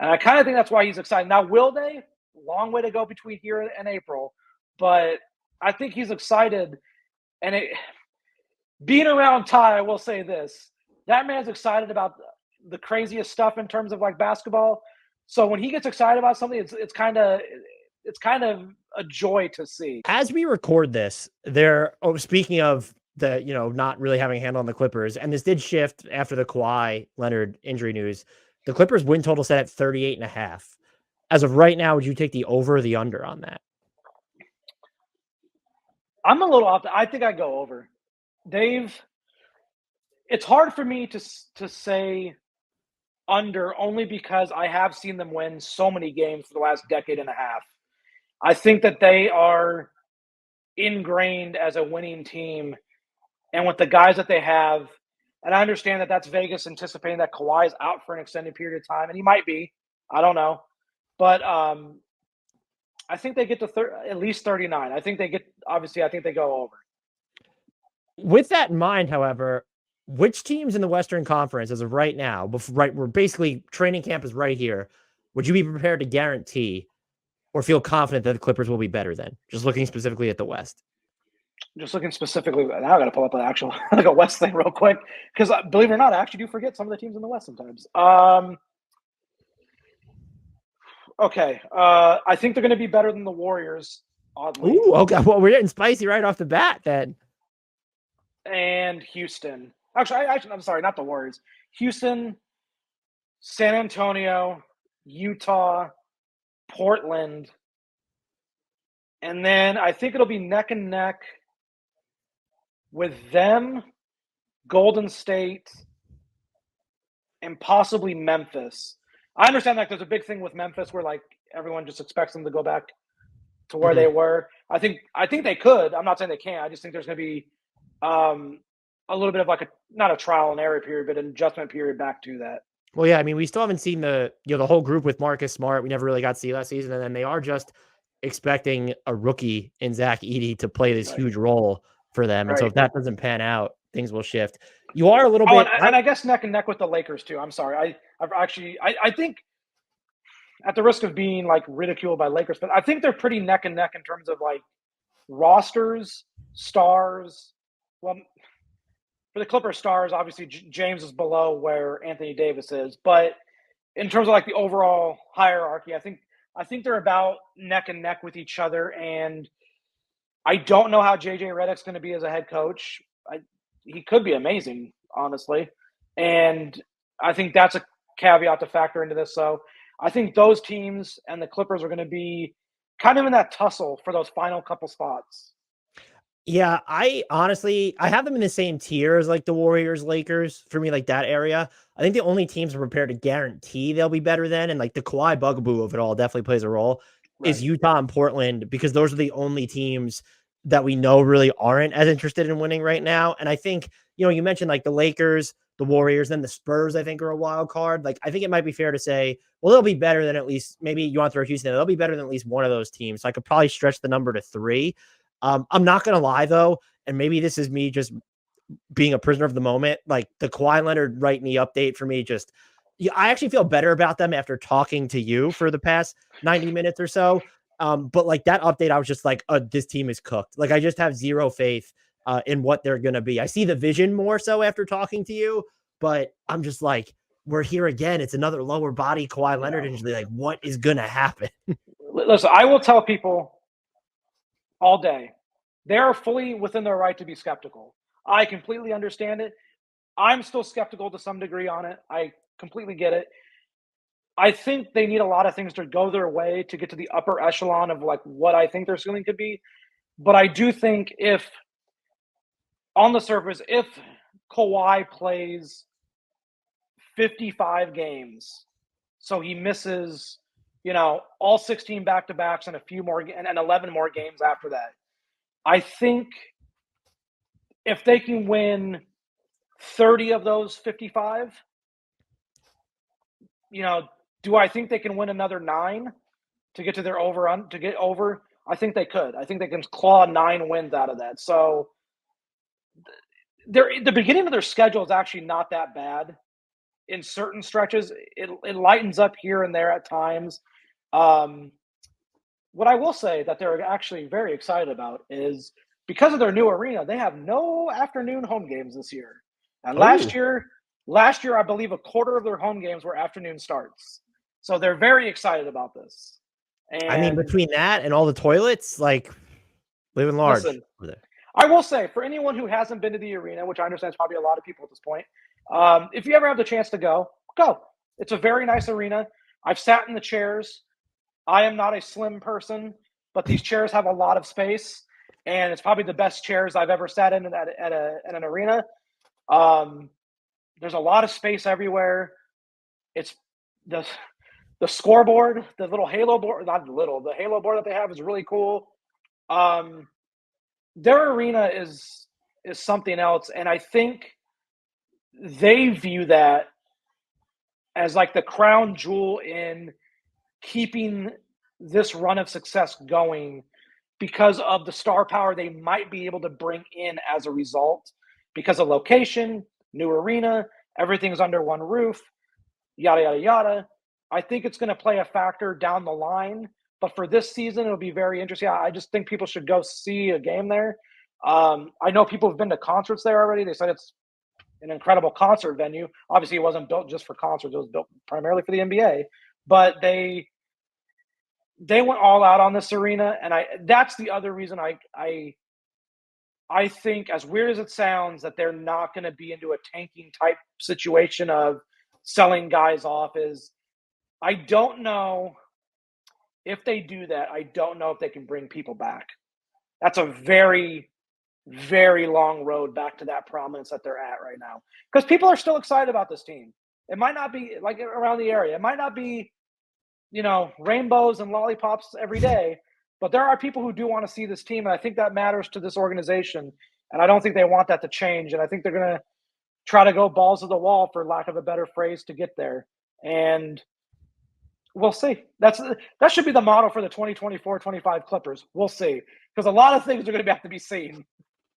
And I kind of think that's why he's excited. Now, will they? Long way to go between here and April. But I think he's excited. And being around Ty, I will say this. That man's excited about the craziest stuff in terms of like basketball. So when he gets excited about something, it's kind of a joy to see. As we record this, speaking of the, not really having a handle on the Clippers, and this did shift after the Kawhi Leonard injury news. The Clippers win total set at 38.5. As of right now, would you take the over or the under on that? I'm a little off. I think I go over. It's hard for me to say under, only because I have seen them win so many games for the last decade and a half. I think that they are ingrained as a winning team, and with the guys that they have, and I understand that that's Vegas anticipating that Kawhi is out for an extended period of time, and he might be. I don't know. But I think they get to at least 39. I think they go over. With that in mind, however, which teams in the Western Conference, as of right now, we're basically training camp is right here, would you be prepared to guarantee or feel confident that the Clippers will be better than? Just looking specifically at the West. Just looking specifically, now I got to pull up an actual like a West thing real quick, because believe it or not, I actually do forget some of the teams in the West sometimes. Okay, I think they're going to be better than the Warriors. Oddly. Ooh, okay. Well, we're getting spicy right off the bat then. And Houston. Actually, I'm sorry, not the Warriors. Houston, San Antonio, Utah, Portland, and then I think it'll be neck and neck with them, Golden State, and possibly Memphis. I understand like there's a big thing with Memphis where like everyone just expects them to go back to where they were. I think they could. I'm not saying they can't. I just think there's going to be a little bit of like not a trial and error period, but an adjustment period back to that. Well, yeah, I mean, we still haven't seen the whole group with Marcus Smart. We never really got to see last season, and then they are just expecting a rookie in Zach Edey to play this huge role for them. And so if that doesn't pan out, things will shift. You are a little bit. And I guess neck and neck with the Lakers too. I'm sorry. I think, at the risk of being like ridiculed by Lakers, but I think they're pretty neck and neck in terms of like rosters, stars. Well, for the Clippers stars, obviously James is below where Anthony Davis is, but in terms of like the overall hierarchy, I think they're about neck and neck with each other. And I don't know how JJ Redick's going to be as a head coach. He could be amazing, honestly. And I think that's a caveat to factor into this. So I think those teams and the Clippers are going to be kind of in that tussle for those final couple spots. Yeah, I honestly, I have them in the same tier as like the Warriors, Lakers, for me, like that area. I think the only teams are prepared to guarantee they'll be better than, and like the Kawhi bugaboo of it all definitely plays a role, is Utah and Portland, because those are the only teams that we know really aren't as interested in winning right now. And I think, you mentioned like the Lakers, the Warriors, then the Spurs, I think, are a wild card. Like, I think it might be fair to say, well, they'll be better than at least, maybe you want to throw Houston, they'll be better than at least one of those teams. So I could probably stretch the number to 3. I'm not going to lie, though, and maybe this is me just being a prisoner of the moment. Like the Kawhi Leonard write me update for me, I actually feel better about them after talking to you for the past 90 minutes or so. But like that update, I was just like, this team is cooked. Like I just have zero faith in what they're going to be. I see the vision more so after talking to you, but I'm just like, we're here again. It's another lower body Kawhi Leonard injury. Like, what is going to happen? Listen, I will tell people all day, they are fully within their right to be skeptical. I completely understand it. I'm still skeptical to some degree on it. I completely get it. I think they need a lot of things to go their way to get to the upper echelon of like what I think their ceiling could be. But I do think if, on the surface, if Kawhi plays 55 games, so he misses, all 16 back-to-backs and a few more and 11 more games after that, I think if they can win 30 of those 55, do I think they can win another 9 to get to their to get over? I think they could. I think they can claw 9 wins out of that. So the beginning of their schedule is actually not that bad. In certain stretches, it lightens up here and there at times. What I will say that they're actually very excited about is because of their new arena, they have no afternoon home games this year. And last year, I believe a quarter of their home games were afternoon starts. So they're very excited about this. And I mean, between that and all the toilets, like living large. Listen, I will say, for anyone who hasn't been to the arena, which I understand is probably a lot of people at this point, if you ever have the chance to go. It's a very nice arena. I've sat in the chairs. I am not a slim person, but these chairs have a lot of space, and it's probably the best chairs I've ever sat in at an arena. There's a lot of space everywhere. It's the scoreboard, the little Halo board, the Halo board that they have is really cool. Their arena is something else, and I think they view that as like the crown jewel in keeping this run of success going because of the star power they might be able to bring in as a result, because of location, new arena, everything's under one roof, yada, yada, yada. I think it's going to play a factor down the line, but for this season, it'll be very interesting. I just think people should go see a game there. I know people have been to concerts there already. They said it's an incredible concert venue. Obviously, it wasn't built just for concerts. It was built primarily for the NBA. But they went all out on this arena, and that's the other reason I think, as weird as it sounds, that they're not going to be into a tanking type situation of selling guys off. Is I don't know if they do that. I don't know if they can bring people back. That's a very, very long road back to that prominence that they're at right now, because people are still excited about this team. It might not be like around the area. It might not be, rainbows and lollipops every day, but there are people who do want to see this team. And I think that matters to this organization. And I don't think they want that to change. And I think they're going to try to go balls to the wall, for lack of a better phrase, to get there. And We'll see. That should be the model for the 2024-25 Clippers. We'll see, because a lot of things are going to have to be seen.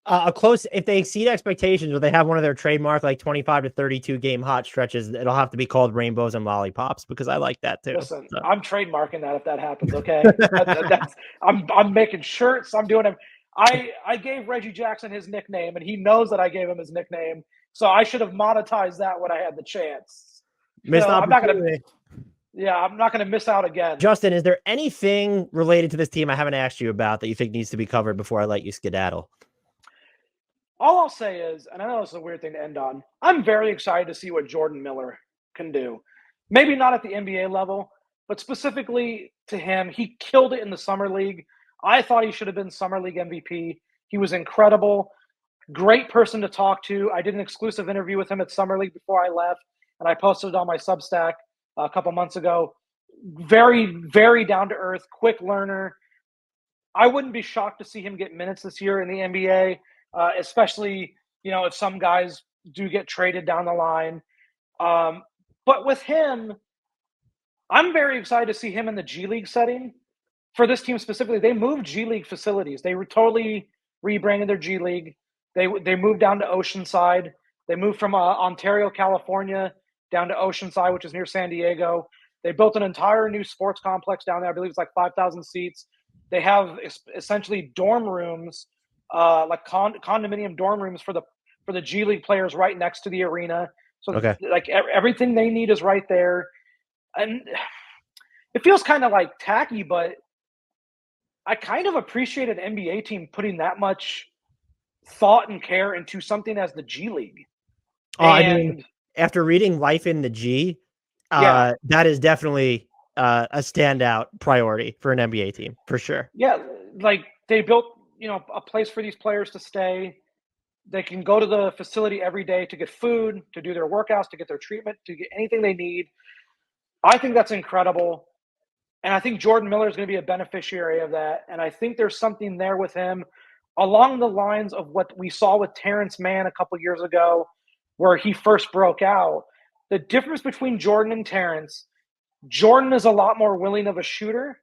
If they exceed expectations or they have one of their trademark like 25 to 32 game hot stretches, it'll have to be called rainbows and lollipops because I like that too. Listen, so. I'm trademarking that if that happens. Okay, I'm making shirts. I'm doing them. I gave Reggie Jackson his nickname, and he knows that I gave him his nickname. So I should have monetized that when I had the chance. Missed opportunity. I'm not gonna miss out again. Justin, is there anything related to this team I haven't asked you about that you think needs to be covered before I let you skedaddle? All I'll say is, and I know it's a weird thing to end on, I'm very excited to see what Jordan Miller can do. Maybe not at the NBA level, but specifically to him, he killed it in the Summer League. I thought he should have been Summer League MVP. He was incredible. Great person to talk to. I did an exclusive interview with him at Summer League before I left, and I posted it on my Substack a couple months ago. Very, very down to earth, quick learner. I wouldn't be shocked to see him get minutes this year in the NBA, especially, if some guys do get traded down the line. But with him, I'm very excited to see him in the G League setting. For this team specifically, they moved G League facilities. They totally rebranded their G League. They moved down to Oceanside. They moved from Ontario, California, down to Oceanside, which is near San Diego. They built an entire new sports complex down there. I believe it's like 5,000 seats. They have essentially dorm rooms, like condominium dorm rooms for the G League players right next to the arena. So like everything they need is right there. And it feels kind of like tacky, but I kind of appreciate an NBA team putting that much thought and care into something as the G League. I mean, after reading Life in the G, that is definitely a standout priority for an NBA team, for sure. Yeah, like they built, a place for these players to stay. They can go to the facility every day to get food, to do their workouts, to get their treatment, to get anything they need. I think that's incredible. And I think Jordan Miller is going to be a beneficiary of that. And I think there's something there with him along the lines of what we saw with Terance Mann a couple years ago, where he first broke out. The difference between Jordan and Terance, Jordan is a lot more willing of a shooter.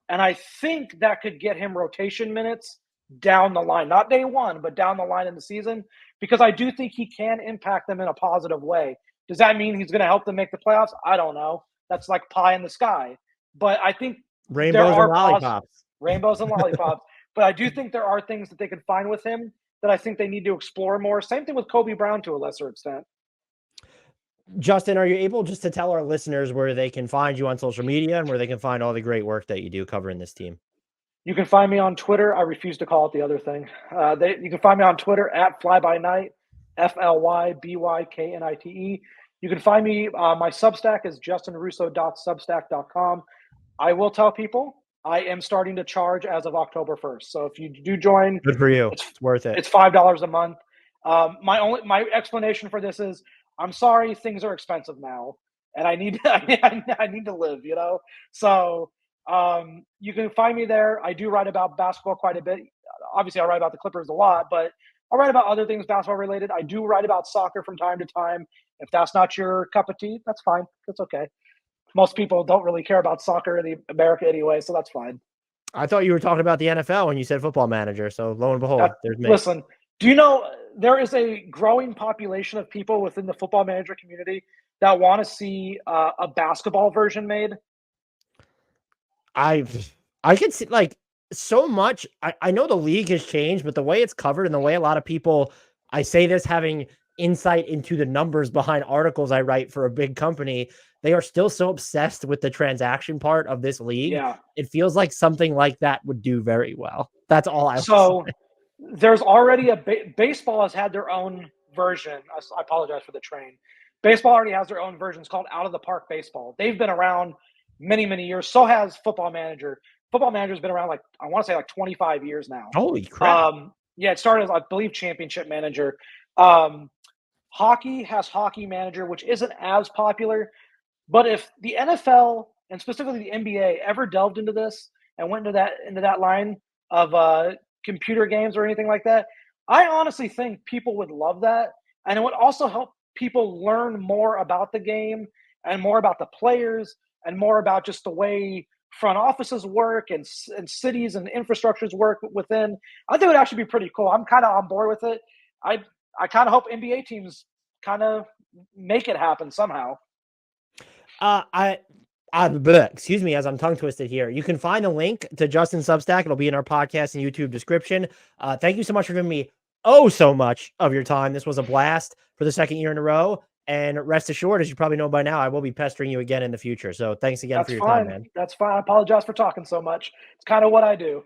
And I think that could get him rotation minutes down the line, not day one, but down the line in the season, because I do think he can impact them in a positive way. Does that mean he's going to help them make the playoffs? I don't know. That's like pie in the sky. But I think rainbows and lollipops. Rainbows and lollipops. But I do think there are things that they can find with him that I think they need to explore more. Same thing with Kobe Brown to a lesser extent. Justin, are you able just to tell our listeners where they can find you on social media and where they can find all the great work that you do covering this team? You can find me on Twitter. I refuse to call it the other thing. You can find me on Twitter at FlyByNight, FLYBYKNITE. You can find me, my Substack is justinrusso.substack.com. I will tell people I am starting to charge as of October 1st. So if you do join, good for you. It's worth it. It's $5 a month. My explanation for this is I'm sorry things are expensive now, and I need to live, So you can find me there. I do write about basketball quite a bit. Obviously, I write about the Clippers a lot, but I write about other things basketball related. I do write about soccer from time to time. If that's not your cup of tea, that's fine. That's okay. Most people don't really care about soccer in America anyway, so that's fine. I thought you were talking about the NFL when you said football manager. So lo and behold, there's me. Listen, do you know there is a growing population of people within the football manager community that want to see a basketball version made? I could see like so much. I know the league has changed, but the way it's covered and the way a lot of people, I say this having insight into the numbers behind articles I write for a big company, they are still so obsessed with the transaction part of this league. Yeah. It feels like something like that would do very well. That's all I So there's already baseball has had their own version. I apologize for the train. Baseball already has their own version. It's called Out of the Park Baseball. They've been around many, many years. So has Football Manager. Football Manager's been around I want to say 25 years now. Holy crap. It started as, I believe, Championship Manager. Hockey has Hockey Manager, which isn't as popular. But if the NFL and specifically the NBA ever delved into this and went into that line of computer games or anything like that, I honestly think people would love that. And it would also help people learn more about the game and more about the players and more about just the way front offices work and cities and infrastructures work within. I think it would actually be pretty cool. I'm kind of on board with it. I kind of hope NBA teams kind of make it happen somehow. Excuse me, as I'm tongue twisted here. You can find the link to Justin's Substack. It'll be in our podcast and YouTube description. Thank you so much for giving me so much of your time. This was a blast for the second year in a row. And rest assured, as you probably know by now, I will be pestering you again in the future. So thanks again for your time, man. That's fine. I apologize for talking so much. It's kind of what I do.